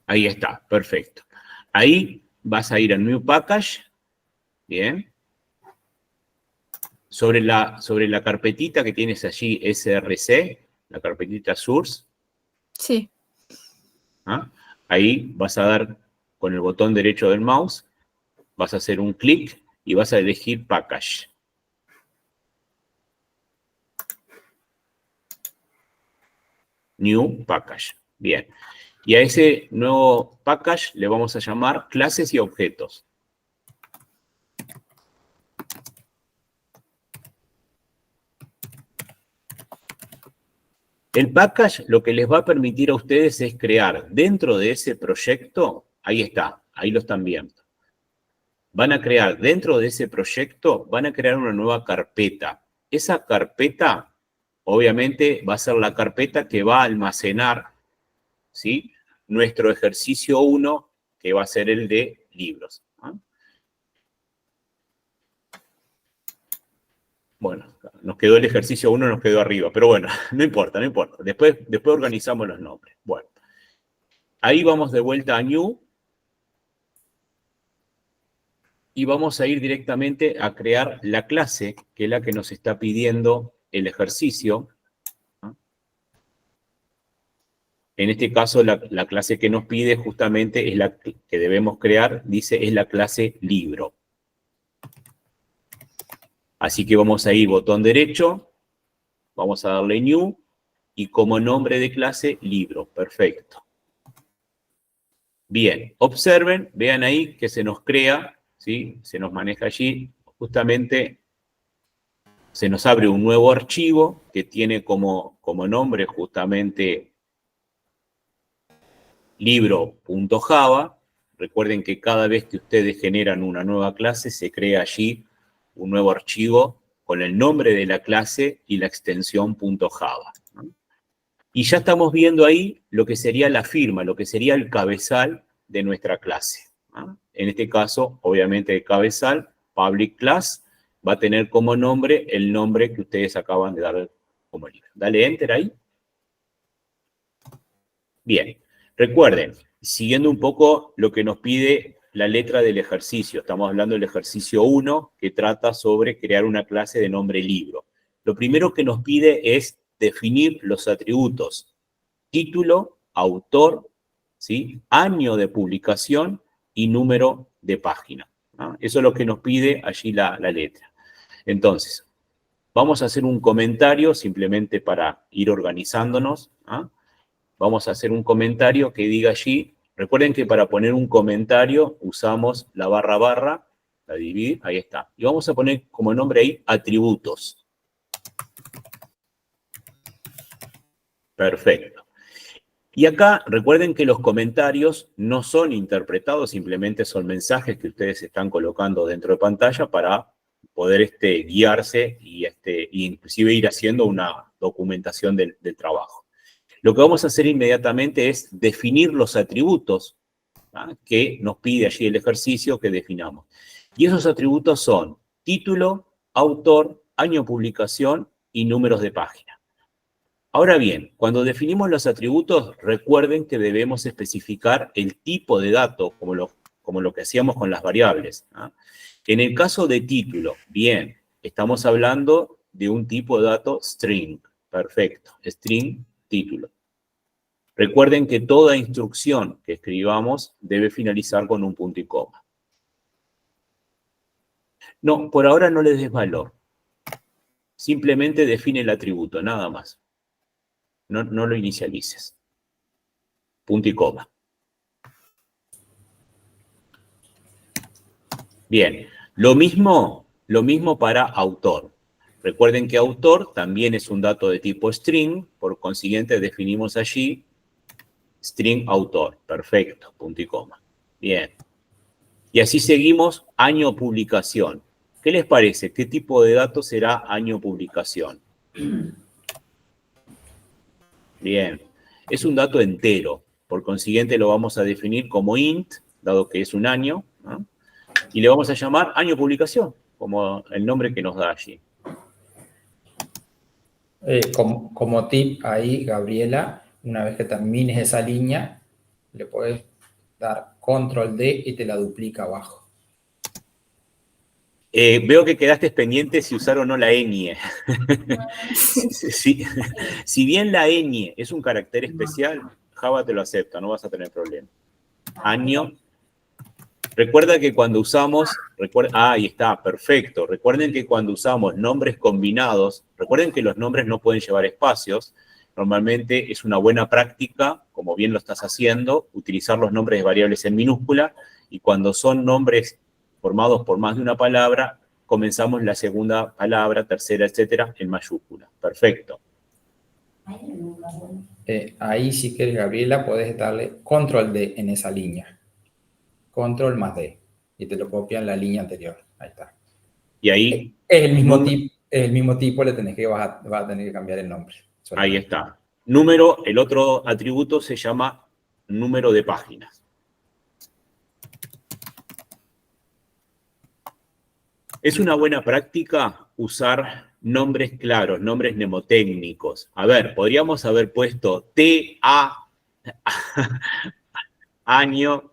Ahí está, perfecto. Ahí vas a ir a New Package. Bien. Sobre la carpetita que tienes allí, SRC, la carpetita Source. Sí. ¿Ah? Ahí vas a dar con el botón derecho del mouse, vas a hacer un clic y vas a elegir Package. New Package. Bien. Y a ese nuevo package le vamos a llamar clases y objetos. El package lo que les va a permitir a ustedes es crear dentro de ese proyecto, ahí está, ahí lo están viendo. Van a crear dentro de ese proyecto, van a crear una nueva carpeta. Esa carpeta, obviamente, va a ser la carpeta que va a almacenar, ¿sí?, nuestro ejercicio 1, que va a ser el de libros. ¿Ah? Bueno, nos quedó el ejercicio 1, nos quedó arriba, pero bueno, no importa, no importa. Después organizamos los nombres. Bueno, ahí vamos de vuelta a New y vamos a ir directamente a crear la clase, que es la que nos está pidiendo el ejercicio. En este caso, la clase que nos pide justamente es la que debemos crear, dice, es la clase libro. Así que vamos a ir botón derecho, vamos a darle New, y como nombre de clase, libro. Perfecto. Bien, observen, vean ahí que se nos crea, ¿sí? Se nos maneja allí, justamente se nos abre un nuevo archivo que tiene como nombre justamente libro.java. Recuerden que cada vez que ustedes generan una nueva clase, se crea allí un nuevo archivo con el nombre de la clase y la extensión .java, ¿no? Y ya estamos viendo ahí lo que sería la firma, lo que sería el cabezal de nuestra clase, ¿no? En este caso, obviamente, el cabezal, public class, va a tener como nombre el nombre que ustedes acaban de dar como libro. Dale Enter ahí. Bien, recuerden, siguiendo un poco lo que nos pide la letra del ejercicio, estamos hablando del ejercicio 1, que trata sobre crear una clase de nombre libro. Lo primero que nos pide es definir los atributos título, autor, ¿sí? Año de publicación y número de página, ¿no? Eso es lo que nos pide allí la letra. Entonces, vamos a hacer un comentario simplemente para ir organizándonos, ¿no? Vamos a hacer un comentario que diga allí, recuerden que para poner un comentario usamos la barra, la dividir, ahí está. Y vamos a poner como nombre ahí atributos. Perfecto. Y acá recuerden que los comentarios no son interpretados, simplemente son mensajes que ustedes están colocando dentro de pantalla para poder guiarse y inclusive ir haciendo una documentación del trabajo. Lo que vamos a hacer inmediatamente es definir los atributos, ¿ah?, que nos pide allí el ejercicio que definamos. Y esos atributos son título, autor, año de publicación y números de página. Ahora bien, cuando definimos los atributos, recuerden que debemos especificar el tipo de dato, como lo que hacíamos con las variables, ¿ah? En el caso de título, bien, estamos hablando de un tipo de dato string. Perfecto, string título. Recuerden que toda instrucción que escribamos debe finalizar con un punto y coma. No, por ahora no le des valor. Simplemente define el atributo, nada más. No lo inicialices. Punto y coma. Bien, lo mismo para autor. Recuerden que autor también es un dato de tipo string, por consiguiente definimos allí string autor. Perfecto, punto y coma. Bien. Y así seguimos, año publicación. ¿Qué les parece? ¿Qué tipo de dato será año publicación? Bien. Es un dato entero. Por consiguiente lo vamos a definir como int, dado que es un año, ¿no? Y le vamos a llamar año publicación, como el nombre que nos da allí. Como tip ahí, Gabriela, una vez que termines esa línea, le puedes dar control D y te la duplica abajo. Veo que quedaste pendiente si usar o no la ñ. Si bien la ñ es un carácter especial, Java te lo acepta, no vas a tener problema. Año. Recuerda que cuando usamos, ahí está, perfecto. Recuerden que cuando usamos nombres combinados, recuerden que los nombres no pueden llevar espacios. Normalmente es una buena práctica, como bien lo estás haciendo, utilizar los nombres de variables en minúscula, y cuando son nombres formados por más de una palabra, comenzamos la segunda palabra, tercera, etcétera, en mayúscula. Perfecto. Ahí sí que, Gabriela, podés darle control D en esa línea. Control más D. Y te lo copia en la línea anterior. Ahí está. Y ahí... Es el mismo tipo, vas a tener que cambiar el nombre. Ahí está. Número, el otro atributo se llama número de páginas. Es una buena práctica usar nombres claros, nombres mnemotécnicos. A ver, podríamos haber puesto T-A, año,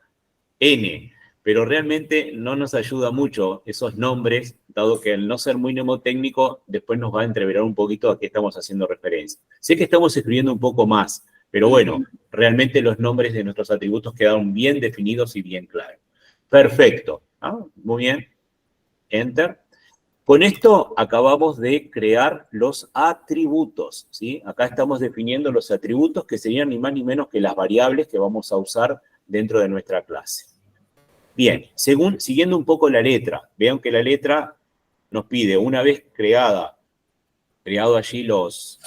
N, pero realmente no nos ayuda mucho esos nombres, dado que al no ser muy mnemotécnico, después nos va a entreverar un poquito a qué estamos haciendo referencia. Sé que estamos escribiendo un poco más, pero bueno, realmente los nombres de nuestros atributos quedaron bien definidos y bien claros. Perfecto. ¿Ah? Muy bien. Enter. Con esto acabamos de crear los atributos, ¿sí? Acá estamos definiendo los atributos que serían ni más ni menos que las variables que vamos a usar dentro de nuestra clase. Bien, siguiendo un poco la letra, vean que la letra nos pide, una vez creado allí los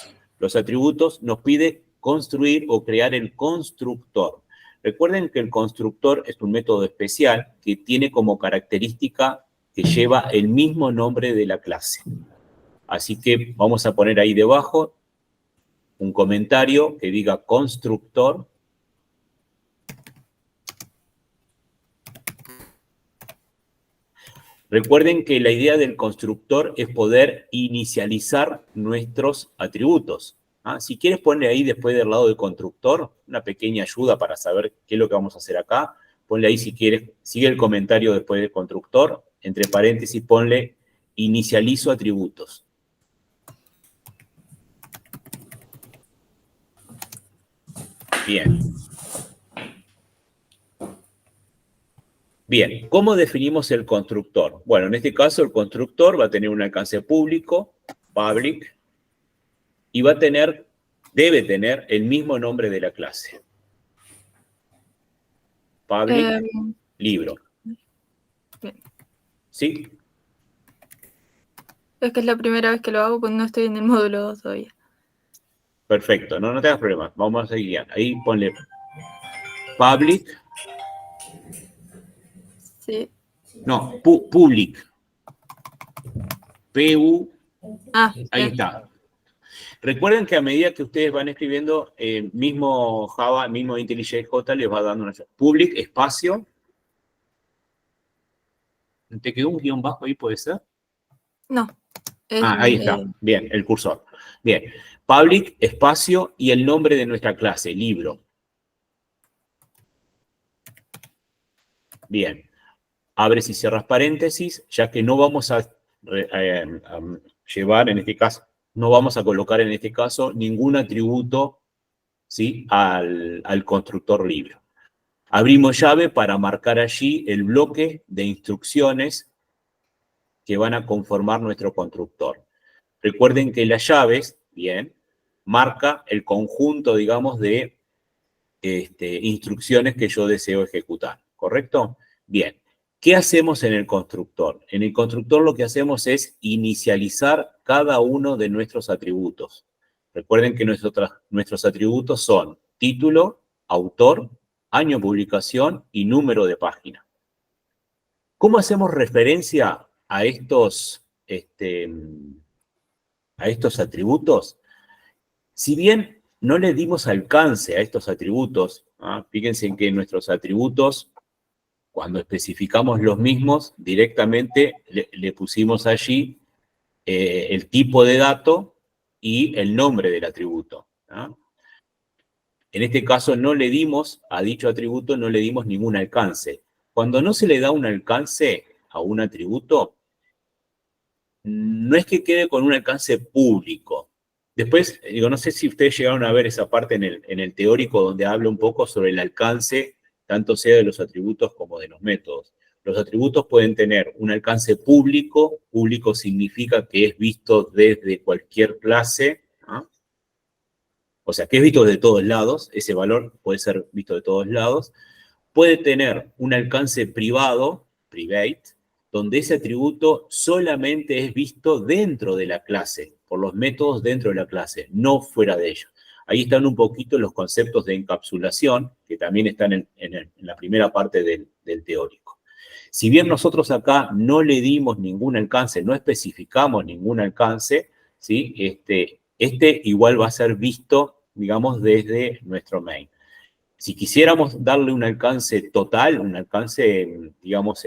atributos, nos pide construir o crear el constructor. Recuerden que el constructor es un método especial que tiene como característica que lleva el mismo nombre de la clase. Así que vamos a poner ahí debajo un comentario que diga constructor. Recuerden que la idea del constructor es poder inicializar nuestros atributos. ¿Ah? Si quieres ponle ahí después del lado del constructor una pequeña ayuda para saber qué es lo que vamos a hacer acá. Ponle ahí si quieres, sigue el comentario después del constructor, entre paréntesis ponle inicializo atributos. Bien. Bien, ¿cómo definimos el constructor? Bueno, en este caso el constructor va a tener un alcance público, public, y debe tener el mismo nombre de la clase. Public, libro. Bien. ¿Sí? Es que es la primera vez que lo hago, pues no estoy en el módulo 2 todavía. Perfecto, no tengas problemas. Vamos a seguir. Ahí ponle public. Sí. No, public. P-U. Ahí Bien. está. Recuerden que a medida que ustedes van escribiendo, mismo Java, mismo IntelliJ les va dando una public, espacio. ¿Te quedó un guión bajo ahí, puede ser? No. Ahí está. Bien, el cursor. Bien. Public, espacio y el nombre de nuestra clase, libro. Bien. Abres y cierras paréntesis, ya que no vamos a llevar en este caso, no vamos a colocar en este caso ningún atributo, ¿sí? al constructor libro. Abrimos llave para marcar allí el bloque de instrucciones que van a conformar nuestro constructor. Recuerden que las llaves, bien, marca el conjunto, digamos, de instrucciones que yo deseo ejecutar, ¿correcto? Bien, ¿qué hacemos en el constructor? En el constructor lo que hacemos es inicializar cada uno de nuestros atributos. Recuerden que nuestros atributos son título, autor, año de publicación y número de página. ¿Cómo hacemos referencia a estos atributos? Si bien no le dimos alcance a estos atributos, fíjense en que nuestros atributos, cuando especificamos los mismos, directamente le pusimos allí el tipo de dato y el nombre del atributo. En este caso no le dimos, a dicho atributo no le dimos ningún alcance. Cuando no se le da un alcance a un atributo, no es que quede con un alcance público. Después, digo, no sé si ustedes llegaron a ver esa parte en el teórico donde habla un poco sobre el alcance, tanto sea de los atributos como de los métodos. Los atributos pueden tener un alcance público. Público significa que es visto desde cualquier clase, ¿no? O sea, que es visto de todos lados. Ese valor puede ser visto de todos lados. Puede tener un alcance privado, private, donde ese atributo solamente es visto dentro de la clase, por los métodos dentro de la clase, no fuera de ellos. Ahí están un poquito los conceptos de encapsulación, que también están en la primera parte del teórico. Si bien nosotros acá no le dimos ningún alcance, no especificamos ningún alcance, ¿sí? Este igual va a ser visto, digamos, desde nuestro main. Si quisiéramos darle un alcance total, un alcance, digamos,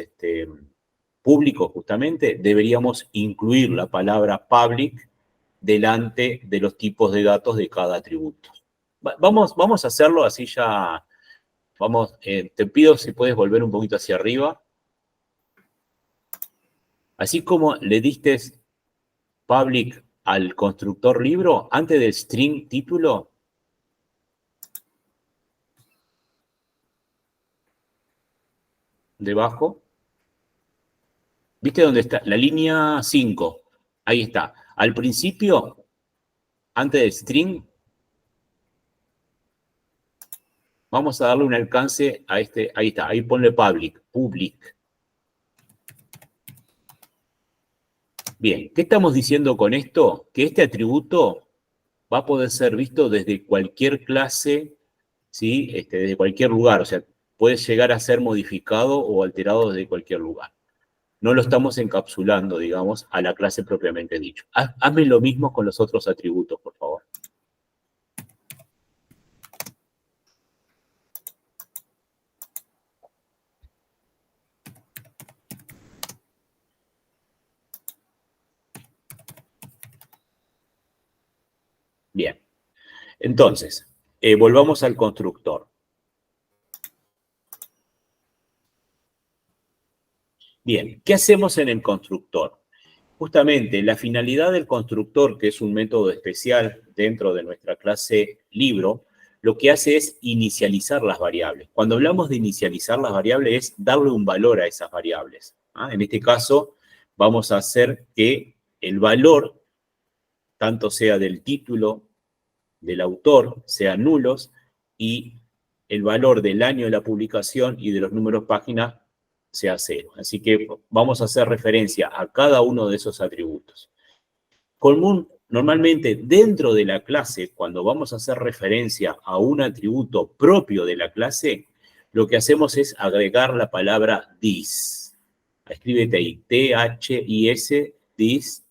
público justamente, deberíamos incluir la palabra public delante de los tipos de datos de cada atributo. Vamos a hacerlo así ya. Vamos, te pido si puedes volver un poquito hacia arriba. Así como le diste public al constructor libro, antes del string título, debajo, ¿Viste dónde está? La línea 5. Ahí está. Al principio, antes del string, vamos a darle un alcance a este. Ahí está. Ahí ponle public. Bien, ¿qué estamos diciendo con esto? Que este atributo va a poder ser visto desde cualquier clase, ¿sí? Desde cualquier lugar. O sea, puede llegar a ser modificado o alterado desde cualquier lugar. No lo estamos encapsulando, digamos, a la clase propiamente dicho. Hazme lo mismo con los otros atributos, por favor. Bien. Entonces, volvamos al constructor. Bien, ¿qué hacemos en el constructor? Justamente, la finalidad del constructor, que es un método especial dentro de nuestra clase libro, lo que hace es inicializar las variables. Cuando hablamos de inicializar las variables es darle un valor a esas variables. En este caso, vamos a hacer que el valor, tanto sea del título, del autor, sean nulos, y el valor del año de la publicación y de los números páginas sea 0. Así que vamos a hacer referencia a cada uno de esos atributos. Normalmente, dentro de la clase, cuando vamos a hacer referencia a un atributo propio de la clase, lo que hacemos es agregar la palabra this. Escríbete ahí, T-H-I-S, this,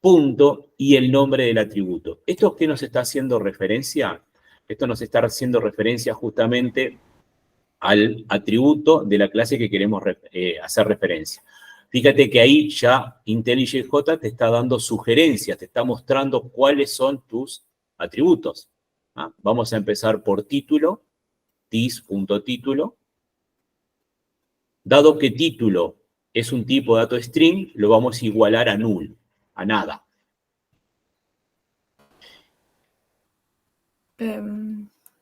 punto, y el nombre del atributo. ¿Esto qué nos está haciendo referencia? Esto nos está haciendo referencia justamente al atributo de la clase que queremos hacer referencia. Fíjate que ahí ya IntelliJ te está dando sugerencias, te está mostrando cuáles son tus atributos. Vamos a empezar por título, this.título. Dado que título es un tipo de dato string, lo vamos a igualar a null, a nada.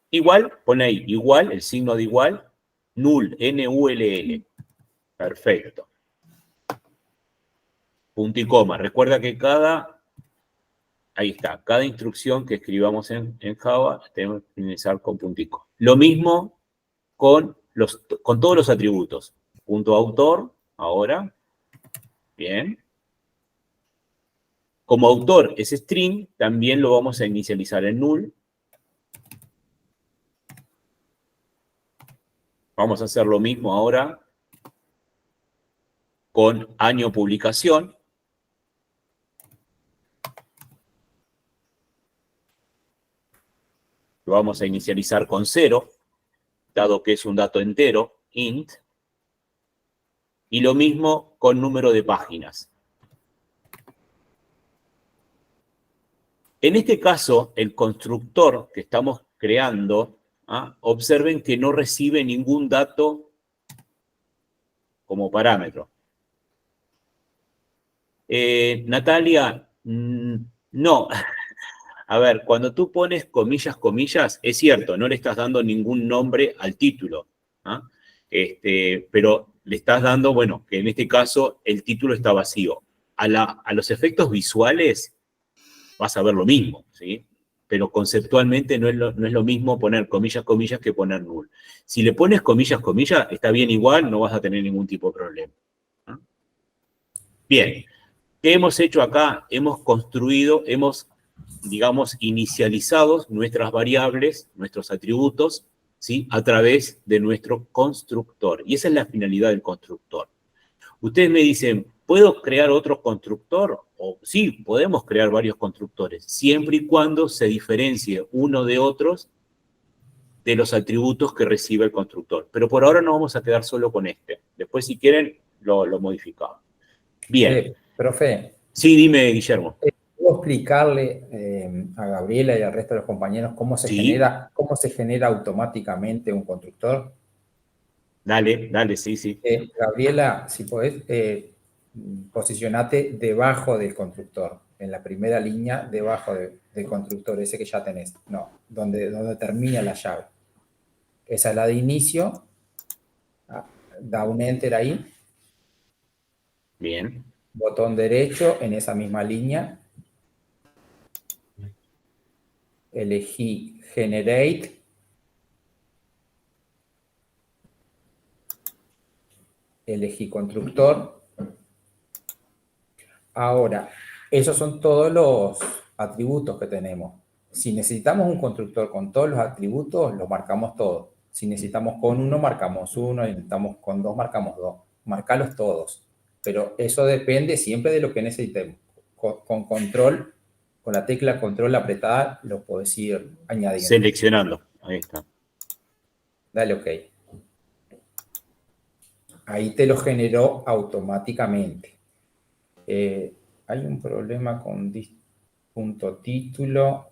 Igual, pon ahí, igual, el signo de igual, null, N-U-L-L. Perfecto. Punto y coma. Recuerda que ahí está, cada instrucción que escribamos en Java, tenemos que finalizar con punto y coma. Lo mismo con todos los atributos. Punto autor, ahora. Bien. Como autor es string, también lo vamos a inicializar en null. Vamos a hacer lo mismo ahora con año publicación. Lo vamos a inicializar con 0, dado que es un dato entero, int. Y lo mismo con número de páginas. En este caso, el constructor que estamos creando, observen que no recibe ningún dato como parámetro. Natalia, no. A ver, cuando tú pones comillas, comillas, es cierto, no le estás dando ningún nombre al título. Pero le estás dando, bueno, que en este caso el título está vacío. A los efectos visuales vas a ver lo mismo, ¿sí? Pero conceptualmente no es lo mismo poner comillas, comillas que poner null. Si le pones comillas, comillas, está bien igual, no vas a tener ningún tipo de problema. Bien, ¿qué hemos hecho acá? Hemos construido, digamos, inicializado nuestras variables, nuestros atributos, ¿sí? A través de nuestro constructor. Y esa es la finalidad del constructor. Ustedes me dicen, ¿puedo crear otro constructor? O sí, podemos crear varios constructores, siempre y cuando se diferencie uno de otros de los atributos que recibe el constructor. Pero por ahora nos vamos a quedar solo con este. Después, si quieren, lo modificamos. Bien. Profe. Sí, dime, Guillermo. ¿Puedo explicarle a Gabriela y al resto de los compañeros cómo se genera automáticamente un constructor? Dale, sí. Gabriela, si podés, posicionate debajo del constructor, en la primera línea, debajo del constructor, ese que ya tenés. No, donde termina la llave. Esa es la de inicio. Da un enter ahí. Bien. Botón derecho en esa misma línea. Elegí Generate. Elegí constructor. Ahora, esos son todos los atributos que tenemos. Si necesitamos un constructor con todos los atributos, los marcamos todos. Si necesitamos con uno, marcamos uno. Si necesitamos con dos, marcamos dos. Marcarlos todos. Pero eso depende siempre de lo que necesitemos. Con control, con la tecla control apretada, lo podés ir añadiendo. Seleccionando. Ahí está. Dale OK. Ahí te lo generó automáticamente. Hay un problema con punto título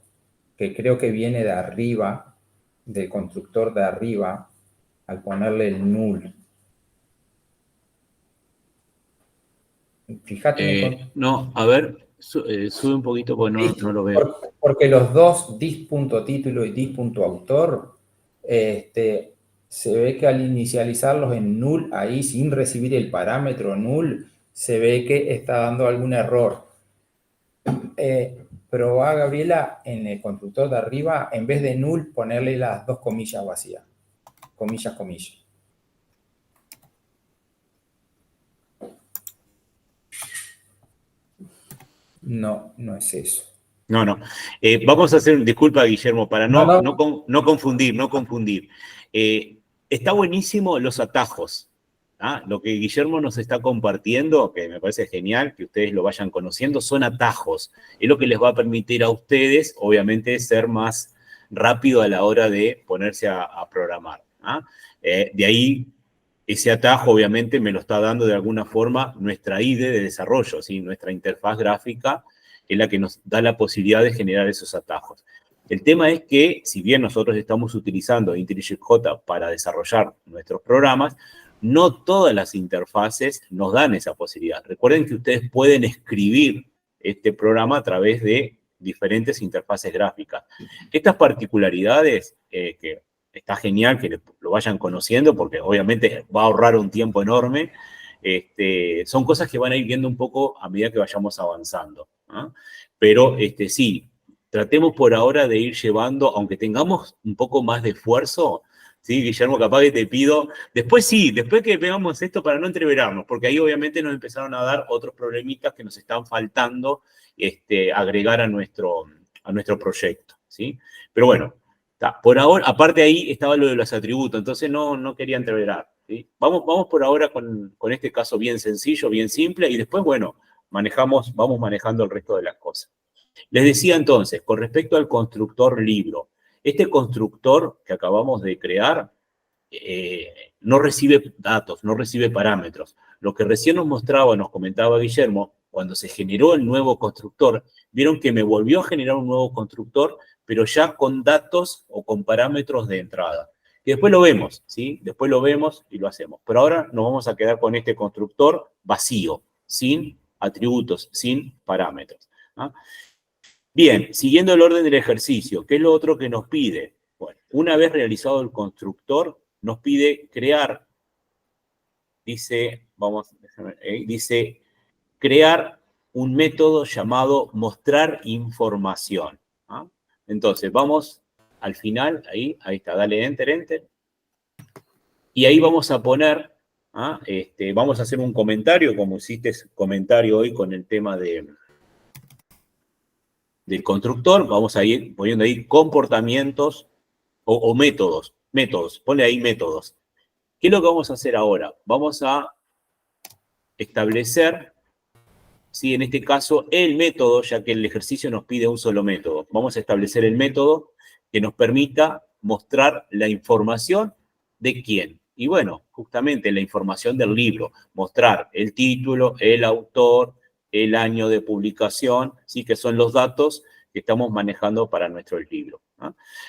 que creo que viene de arriba, del constructor de arriba, al ponerle el null. Fíjate. No, a ver, sube un poquito porque no lo veo. Porque los dos dis.título y dis.autor, se ve que al inicializarlos en null, ahí sin recibir el parámetro null, se ve que está dando algún error. Probá, Gabriela, en el constructor de arriba, en vez de null, ponerle las dos comillas vacías. Comillas, comillas. No, no es eso. No. Vamos a hacer, disculpa, Guillermo, para no confundir. Está buenísimo los atajos. Lo que Guillermo nos está compartiendo, que me parece genial que ustedes lo vayan conociendo, son atajos. Es lo que les va a permitir a ustedes, obviamente, ser más rápido a la hora de ponerse a programar. De ahí, ese atajo, obviamente, me lo está dando de alguna forma nuestra IDE de desarrollo, ¿sí? Nuestra interfaz gráfica, es la que nos da la posibilidad de generar esos atajos. El tema es que, si bien nosotros estamos utilizando IntelliJ para desarrollar nuestros programas, no todas las interfaces nos dan esa posibilidad. Recuerden que ustedes pueden escribir este programa a través de diferentes interfaces gráficas. Estas particularidades, que está genial que lo vayan conociendo, porque obviamente va a ahorrar un tiempo enorme, son cosas que van a ir viendo un poco a medida que vayamos avanzando. Pero sí, tratemos por ahora de ir llevando, aunque tengamos un poco más de esfuerzo. Sí, Guillermo, capaz que te pido, después que veamos esto para no entreverarnos, porque ahí obviamente nos empezaron a dar otros problemitas que nos están faltando agregar a nuestro proyecto, ¿sí? Pero bueno, por ahora, aparte ahí estaba lo de los atributos, entonces no quería entreverar, ¿sí? Vamos por ahora con este caso bien sencillo, bien simple, y después, bueno, vamos manejando el resto de las cosas. Les decía entonces, con respecto al constructor libro, este constructor que acabamos de crear no recibe datos, no recibe parámetros. Lo que recién nos comentaba Guillermo, cuando se generó el nuevo constructor, vieron que me volvió a generar un nuevo constructor, pero ya con datos o con parámetros de entrada. Y después lo vemos, ¿sí? Después lo vemos y lo hacemos. Pero ahora nos vamos a quedar con este constructor vacío, sin atributos, sin parámetros. Bien, siguiendo el orden del ejercicio, ¿qué es lo otro que nos pide? Bueno, una vez realizado el constructor, nos pide crear, dice crear un método llamado mostrar información. Entonces, vamos al final, ahí está, dale Enter. Y ahí vamos a poner, vamos a hacer un comentario, como hiciste comentario hoy con el tema del constructor, vamos a ir poniendo ahí comportamientos o métodos, ponle ahí métodos. ¿Qué es lo que vamos a hacer ahora? Vamos a establecer, ¿sí? En este caso, el método, ya que el ejercicio nos pide un solo método. Vamos a establecer el método que nos permita mostrar la información de quién. Y bueno, justamente la información del libro, mostrar el título, el autor, el año de publicación, ¿sí? Que son los datos que estamos manejando para nuestro libro.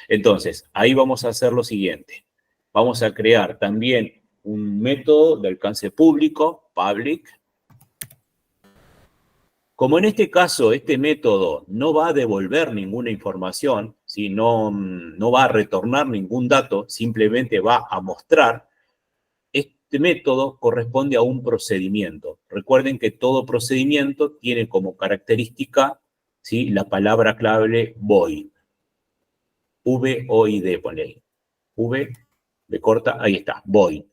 Entonces, ahí vamos a hacer lo siguiente. Vamos a crear también un método de alcance público, public. Como en este caso, este método no va a devolver ninguna información, ¿sí? No va a retornar ningún dato, simplemente va a mostrar, método corresponde a un procedimiento. Recuerden que todo procedimiento tiene como característica, ¿sí?, la palabra clave void. V-O-I-D, ponle ahí. V, de corta, ahí está, void.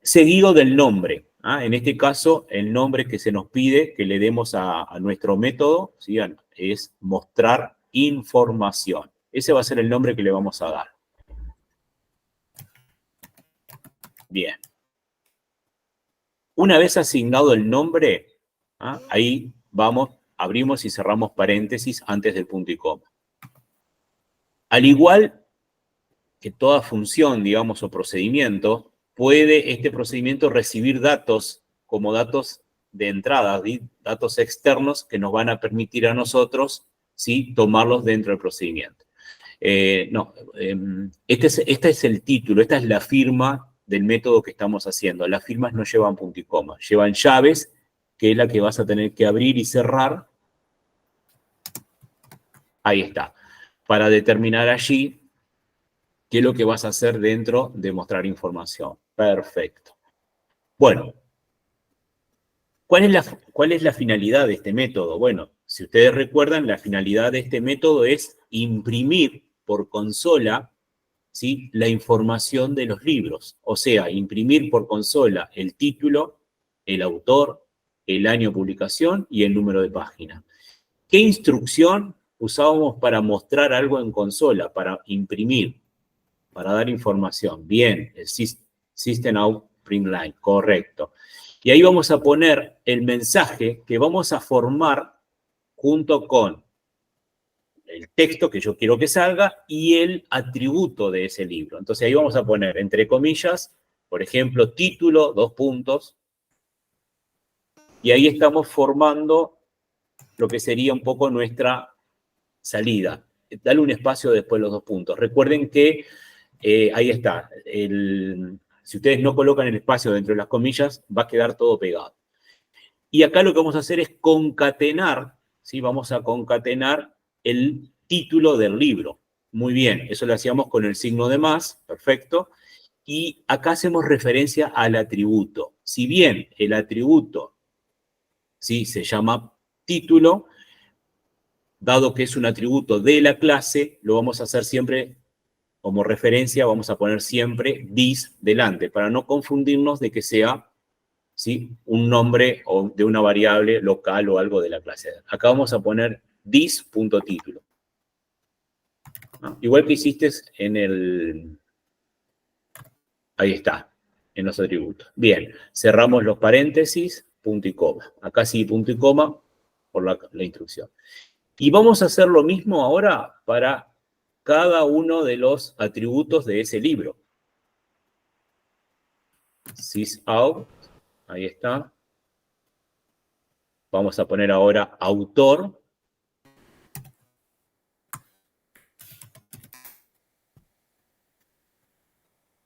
Seguido del nombre. En este caso, el nombre que se nos pide que le demos a nuestro método, ¿sí?, es mostrar información. Ese va a ser el nombre que le vamos a dar. Bien. Una vez asignado el nombre, ahí vamos, abrimos y cerramos paréntesis antes del punto y coma. Al igual que toda función, digamos, o procedimiento, puede este procedimiento recibir datos como datos de entrada, datos externos que nos van a permitir a nosotros, ¿sí?, tomarlos dentro del procedimiento. Este es el título, esta es la firma del método que estamos haciendo. Las firmas no llevan punto y coma, llevan llaves, que es la que vas a tener que abrir y cerrar. Ahí está. Para determinar allí qué es lo que vas a hacer dentro de mostrar información. Perfecto. Bueno, ¿cuál es la finalidad de este método? Bueno, si ustedes recuerdan, la finalidad de este método es imprimir por consola, ¿sí?, la información de los libros. O sea, imprimir por consola el título, el autor, el año de publicación y el número de página. ¿Qué instrucción usábamos para mostrar algo en consola, para imprimir, para dar información? Bien, el System Out Print Line, correcto. Y ahí vamos a poner el mensaje que vamos a formar junto con el texto que yo quiero que salga y el atributo de ese libro. Entonces ahí vamos a poner, entre comillas, por ejemplo, título, 2 puntos, y ahí estamos formando lo que sería un poco nuestra salida. Dale un espacio después de los 2 puntos. Recuerden que ahí está. Si ustedes no colocan el espacio dentro de las comillas, va a quedar todo pegado. Y acá lo que vamos a hacer es concatenar, ¿sí? Vamos a concatenar el título del libro. Muy bien, eso lo hacíamos con el signo de más, perfecto. Y acá hacemos referencia al atributo. Si bien el atributo, ¿sí?, se llama título, dado que es un atributo de la clase, lo vamos a hacer siempre como referencia, vamos a poner siempre this delante, para no confundirnos de que sea, ¿sí?, un nombre o de una variable local o algo de la clase. Acá vamos a poner this.título. Igual que hiciste en el... Ahí está, en los atributos. Bien, cerramos los paréntesis, punto y coma. Acá sí, punto y coma, por la instrucción. Y vamos a hacer lo mismo ahora para cada uno de los atributos de ese libro. Sysout, ahí está. Vamos a poner ahora autor.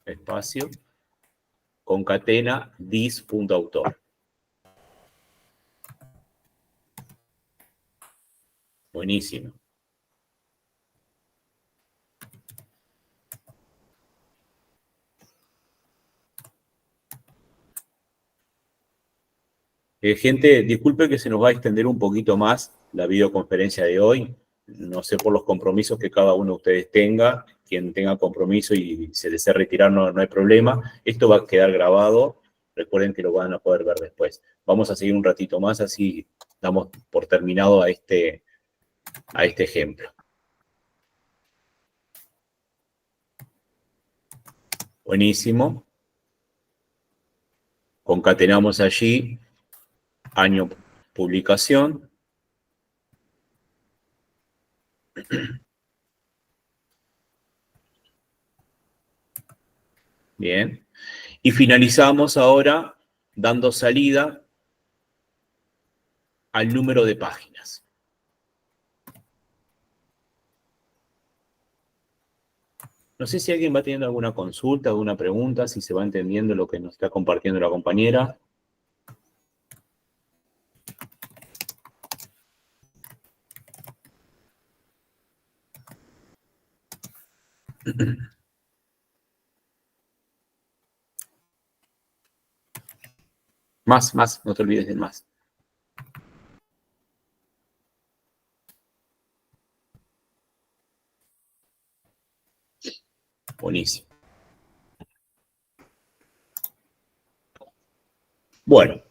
Espacio. Concatena this.autor. Buenísimo. Gente, disculpe que se nos va a extender un poquito más la videoconferencia de hoy. No sé por los compromisos que cada uno de ustedes tenga. Quien tenga compromiso y se desee retirar, no hay problema. Esto va a quedar grabado. Recuerden que lo van a poder ver después. Vamos a seguir un ratito más, así damos por terminado a este ejemplo. Buenísimo. Concatenamos allí año publicación. Bien. Y finalizamos ahora dando salida al número de páginas. No sé si alguien va teniendo alguna consulta, alguna pregunta, si se va entendiendo lo que nos está compartiendo la compañera. Más, no te olvides del más. Buenísimo. Bueno,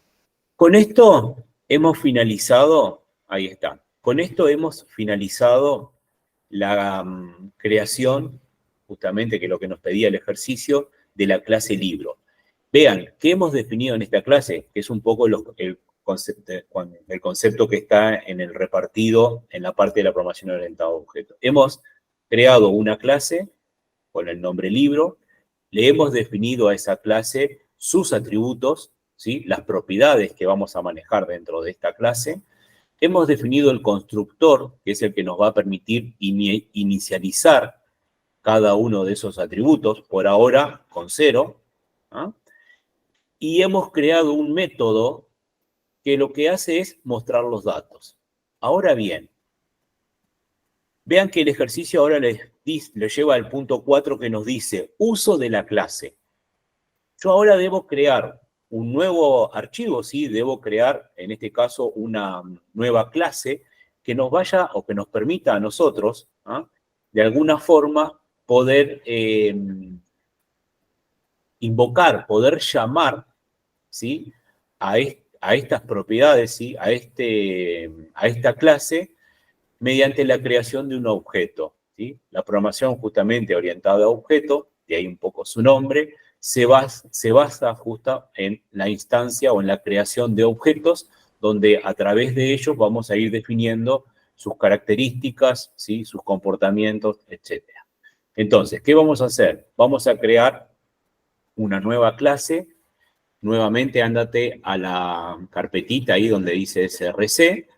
con esto hemos finalizado, ahí está, con esto hemos finalizado la creación, justamente que es lo que nos pedía el ejercicio, de la clase libro. Vean, ¿qué hemos definido en esta clase? Que es un poco el concepto que está en el repartido en la parte de la programación orientada a objetos. Hemos creado una clase con el nombre libro, le hemos definido a esa clase sus atributos, ¿sí? Las propiedades que vamos a manejar dentro de esta clase. Hemos definido el constructor, que es el que nos va a permitir inicializar cada uno de esos atributos, por ahora con 0. ¿Ah? Y hemos creado un método que lo que hace es mostrar los datos. Ahora bien, vean que el ejercicio ahora les lleva al punto 4 que nos dice uso de la clase. Yo ahora debo crear un nuevo archivo, ¿sí? Debo crear, en este caso, una nueva clase que nos vaya o que nos permita a nosotros, ¿ah? De alguna forma, poder invocar, poder llamar, ¿sí? A estas propiedades, ¿sí? A esta clase mediante la creación de un objeto, ¿sí? La programación justamente orientada a objetos, de ahí un poco su nombre, se basa justo en la instancia o en la creación de objetos, donde a través de ellos vamos a ir definiendo sus características, ¿sí? Sus comportamientos, etc. Entonces, ¿qué vamos a hacer? Vamos a crear una nueva clase. Nuevamente, ándate a la carpetita ahí donde dice SRC.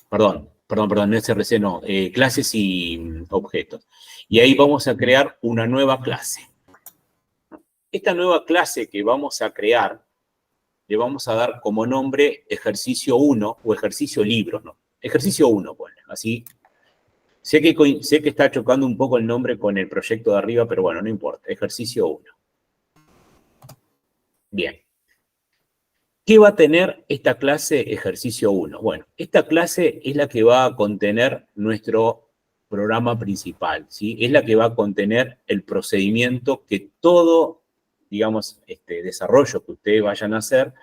Perdón, no SRC, no, clases y objetos. Y ahí vamos a crear una nueva clase. Esta nueva clase que vamos a crear, le vamos a dar como nombre ejercicio 1 o ejercicio libro, ¿no? Ejercicio 1, bueno, así. Sé que está chocando un poco el nombre con el proyecto de arriba, pero bueno, no importa, ejercicio 1. Bien. ¿Qué va a tener esta clase ejercicio 1? Bueno, esta clase es la que va a contener nuestro programa principal, ¿sí? Es la que va a contener el procedimiento que todo, digamos, desarrollo que ustedes vayan a hacer,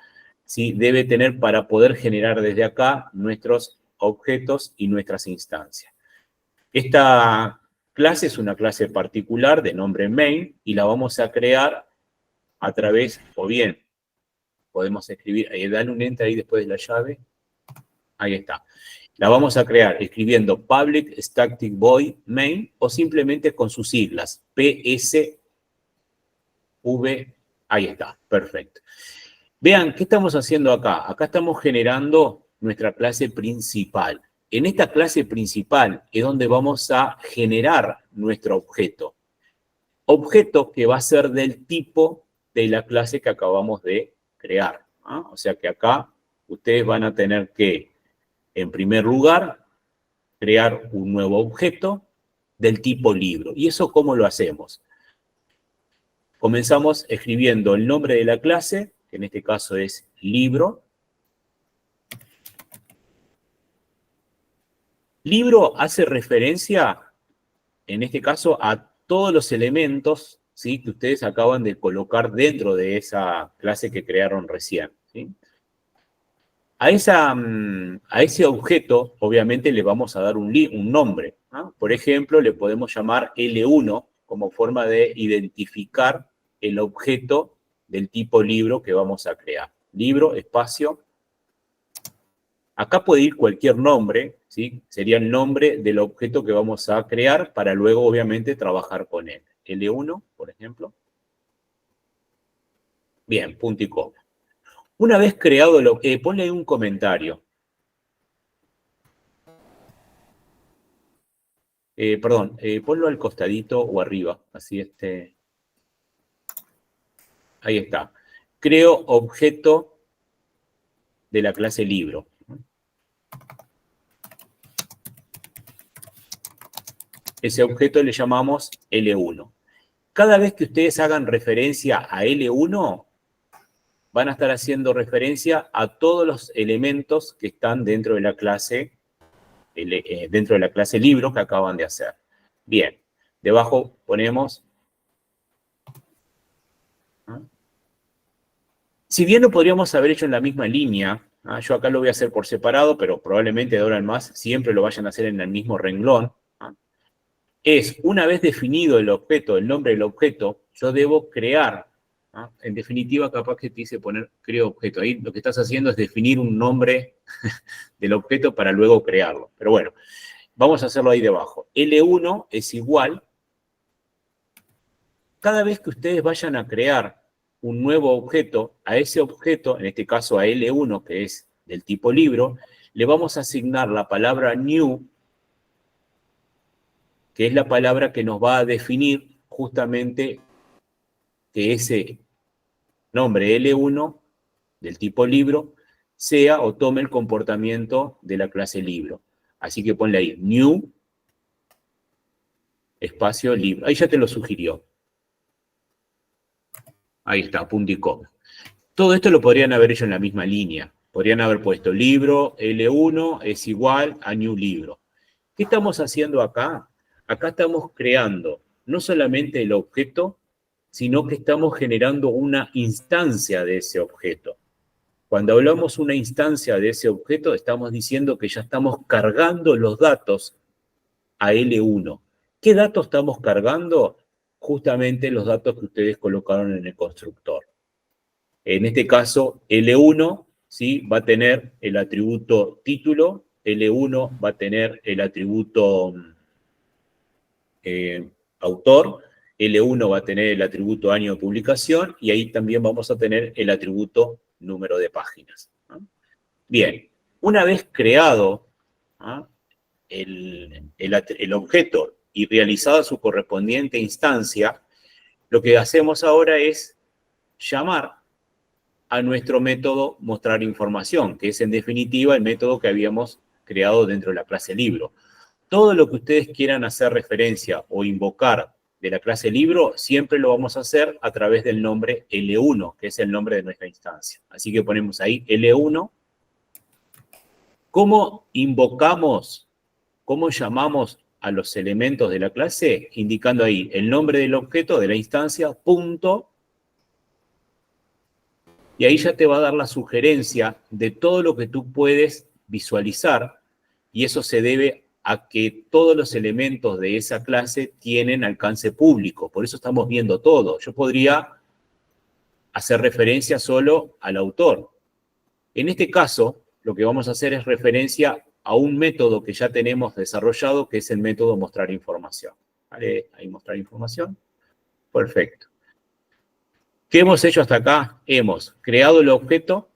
¿sí? Debe tener para poder generar desde acá nuestros objetos y nuestras instancias. Esta clase es una clase particular de nombre main y la vamos a crear a través, o bien, podemos escribir, dale un enter ahí después de la llave. Ahí está. La vamos a crear escribiendo public static void main o simplemente con sus siglas. PSV. Ahí está. Perfecto. Vean, ¿qué estamos haciendo acá? Acá estamos generando nuestra clase principal. En esta clase principal es donde vamos a generar nuestro objeto. Objeto que va a ser del tipo de la clase que acabamos de crear. ¿Ah? O sea que acá ustedes van a tener que, en primer lugar, crear un nuevo objeto del tipo libro. ¿Y eso cómo lo hacemos? Comenzamos escribiendo el nombre de la clase, que en este caso es libro. Libro hace referencia, en este caso, a todos los elementos, ¿sí? Que ustedes acaban de colocar dentro de esa clase que crearon recién, ¿sí? A ese objeto, obviamente, le vamos a dar un nombre, ¿no? Por ejemplo, le podemos llamar L1 como forma de identificar el objeto del tipo libro que vamos a crear. Libro, espacio. Acá puede ir cualquier nombre, ¿sí? Sería el nombre del objeto que vamos a crear para luego, obviamente, trabajar con él. L1, por ejemplo. Bien, punto y coma. Una vez creado, ponle ahí un comentario. Perdón, ponlo al costadito o arriba, así ahí está. Creo objeto de la clase libro. Ese objeto le llamamos L1. Cada vez que ustedes hagan referencia a L1, van a estar haciendo referencia a todos los elementos que están dentro de la clase, libro que acaban de hacer. Bien, debajo ponemos... Si bien lo podríamos haber hecho en la misma línea, yo acá lo voy a hacer por separado, pero probablemente de ahora en más siempre lo vayan a hacer en el mismo renglón. Es, una vez definido el objeto, el nombre del objeto, yo debo crear. En definitiva, capaz que te dice poner creo objeto. Ahí lo que estás haciendo es definir un nombre del objeto para luego crearlo. Pero bueno, vamos a hacerlo ahí debajo. L1 es igual. Cada vez que ustedes vayan a crear un nuevo objeto, a ese objeto, en este caso a L1, que es del tipo libro, le vamos a asignar la palabra new, que es la palabra que nos va a definir justamente que ese nombre L1 del tipo libro sea o tome el comportamiento de la clase libro. Así que ponle ahí, new, espacio libro. Ahí ya te lo sugirió. Ahí está, punto y coma. Todo esto lo podrían haber hecho en la misma línea. Podrían haber puesto libro L1 es igual a new libro. ¿Qué estamos haciendo acá? Acá estamos creando no solamente el objeto, sino que estamos generando una instancia de ese objeto. Cuando hablamos una instancia de ese objeto, estamos diciendo que ya estamos cargando los datos a L1. ¿Qué datos estamos cargando? Justamente los datos que ustedes colocaron en el constructor. En este caso, L1, ¿sí?, va a tener el atributo título, L1 va a tener el atributo autor, L1 va a tener el atributo año de publicación, y ahí también vamos a tener el atributo número de páginas. Bien, una vez creado el objeto y realizada su correspondiente instancia, lo que hacemos ahora es llamar a nuestro método mostrar información, que es en definitiva el método que habíamos creado dentro de la clase libro. Todo lo que ustedes quieran hacer referencia o invocar de la clase libro, siempre lo vamos a hacer a través del nombre L1, que es el nombre de nuestra instancia. Así que ponemos ahí L1. ¿Cómo invocamos, cómo llamamos a los elementos de la clase? Indicando ahí el nombre del objeto, de la instancia, punto. Y ahí ya te va a dar la sugerencia de todo lo que tú puedes visualizar, y eso se debe a que todos los elementos de esa clase tienen alcance público. Por eso estamos viendo todo. Yo podría hacer referencia solo al autor. En este caso, lo que vamos a hacer es referencia a un método que ya tenemos desarrollado, que es el método mostrar información. ¿Vale? Ahí mostrar información. Perfecto. ¿Qué hemos hecho hasta acá? Hemos creado el objeto,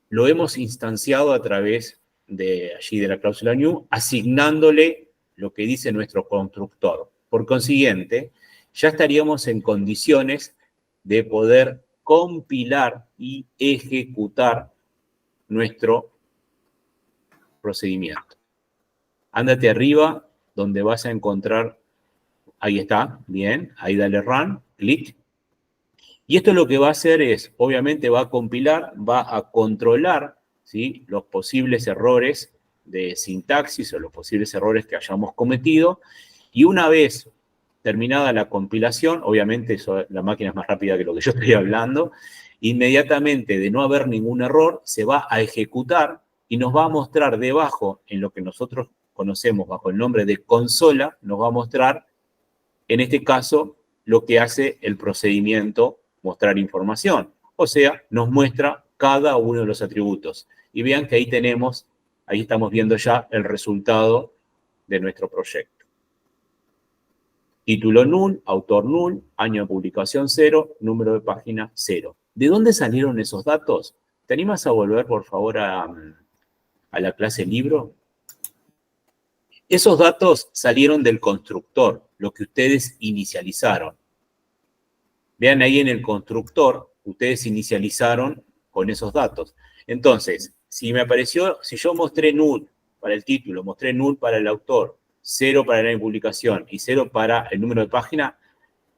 lo hemos instanciado a través de allí de la cláusula new, asignándole lo que dice nuestro constructor. Por consiguiente, ya estaríamos en condiciones de poder compilar y ejecutar nuestro procedimiento. Ándate arriba, donde vas a encontrar, ahí está, bien, ahí dale run, clic. Y esto lo que va a hacer es, obviamente va a compilar, va a controlar, ¿sí?, los posibles errores de sintaxis o los posibles errores que hayamos cometido. Y una vez terminada la compilación, obviamente la máquina es más rápida que lo que yo estoy hablando, inmediatamente, de no haber ningún error, se va a ejecutar y nos va a mostrar debajo, en lo que nosotros conocemos bajo el nombre de consola, nos va a mostrar, en este caso, lo que hace el procedimiento mostrar información. O sea, nos muestra cada uno de los atributos. Y vean que ahí tenemos, ahí estamos viendo ya el resultado de nuestro proyecto. Título null, autor null, año de publicación 0, número de página 0. ¿De dónde salieron esos datos? ¿Te animas a volver, por favor, a la clase libro? Esos datos salieron del constructor, lo que ustedes inicializaron. Vean ahí en el constructor, ustedes inicializaron con esos datos. Entonces, si me apareció, si yo mostré null para el título, mostré null para el autor, 0 para la publicación y 0 para el número de página,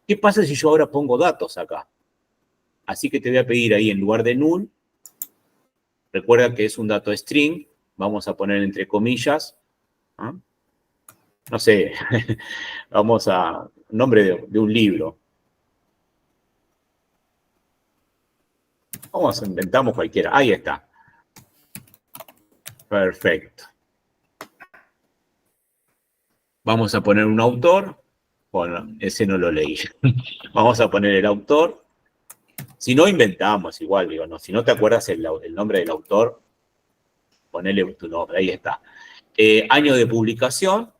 ¿Qué pasa si yo ahora pongo datos acá? Así que te voy a pedir ahí en lugar de null, recuerda que es un dato string, vamos a poner entre comillas, ¿ah? No sé, vamos a nombre de un libro. Inventamos cualquiera. Ahí está. Perfecto. Vamos a poner un autor. Bueno, ese no lo leí. Vamos a poner el autor. Si no, inventamos igual, digo, no. Si no te acuerdas el nombre del autor, ponele tu nombre. Ahí está. Año de publicación.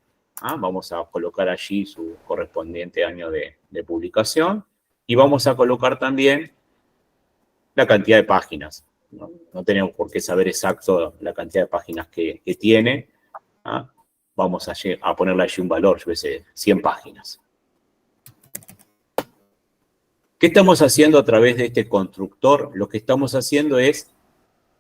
Vamos a colocar allí su correspondiente año de publicación. Y vamos a colocar también la cantidad de páginas. No tenemos por qué saber exacto la cantidad de páginas que tiene. Vamos a ponerle allí un valor, yo qué sé, 100 páginas. ¿Qué estamos haciendo a través de este constructor? Lo que estamos haciendo es,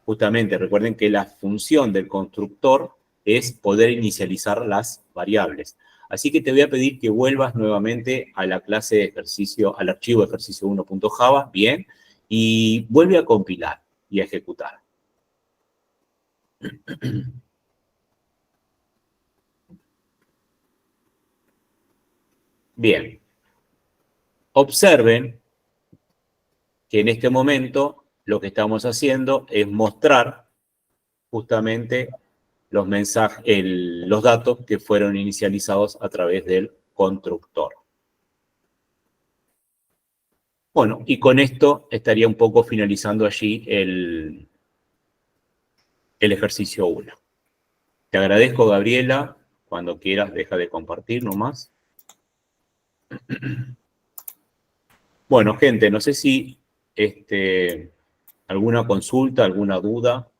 justamente, recuerden que la función del constructor es poder inicializar las variables. Así que te voy a pedir que vuelvas nuevamente a la clase de ejercicio, al archivo de ejercicio 1.java, bien, y vuelve a compilar y a ejecutar. Bien. Observen que en este momento lo que estamos haciendo es mostrar justamente los mensajes, los datos que fueron inicializados a través del constructor. Bueno, y con esto estaría un poco finalizando allí el ejercicio 1. Te agradezco, Gabriela. Cuando quieras, deja de compartir nomás. Bueno, gente, no sé si alguna consulta, alguna duda.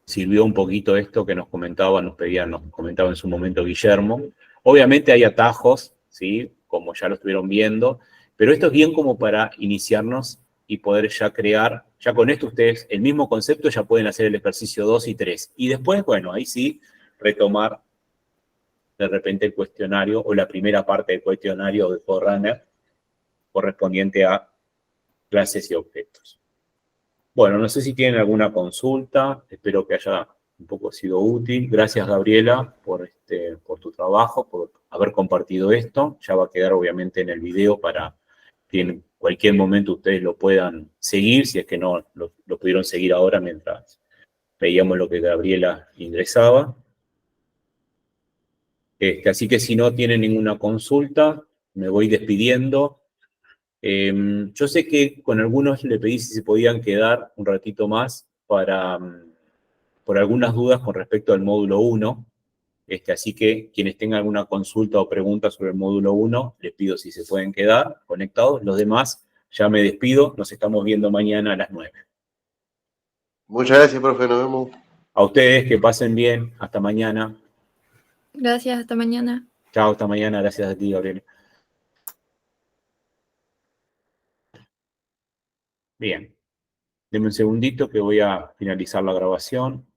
Sirvió un poquito esto que nos comentaba en su momento Guillermo. Obviamente hay atajos, ¿sí? Como ya lo estuvieron viendo, pero esto es bien como para iniciarnos y poder ya crear, ya con esto ustedes, el mismo concepto, ya pueden hacer el ejercicio 2 y 3. Y después, bueno, ahí sí, retomar de repente el cuestionario o la primera parte del cuestionario de Forerunner correspondiente a clases y objetos. Bueno, no sé si tienen alguna consulta, espero que haya un poco sido útil. Gracias, Gabriela, por tu trabajo, por haber compartido esto. Ya va a quedar obviamente en el video para que en cualquier momento ustedes lo puedan seguir, si es que no lo pudieron seguir ahora mientras veíamos lo que Gabriela ingresaba. Así que si no tienen ninguna consulta, me voy despidiendo. Yo sé que con algunos le pedí si se podían quedar un ratito más por algunas dudas con respecto al módulo 1. Así que quienes tengan alguna consulta o pregunta sobre el módulo 1, les pido si se pueden quedar conectados. Los demás, ya me despido. Nos estamos viendo mañana a las 9. Muchas gracias, profe. Nos vemos. A ustedes, que pasen bien. Hasta mañana. Gracias, hasta mañana. Chao, hasta mañana. Gracias a ti, Gabriel. Bien. Denme un segundito que voy a finalizar la grabación.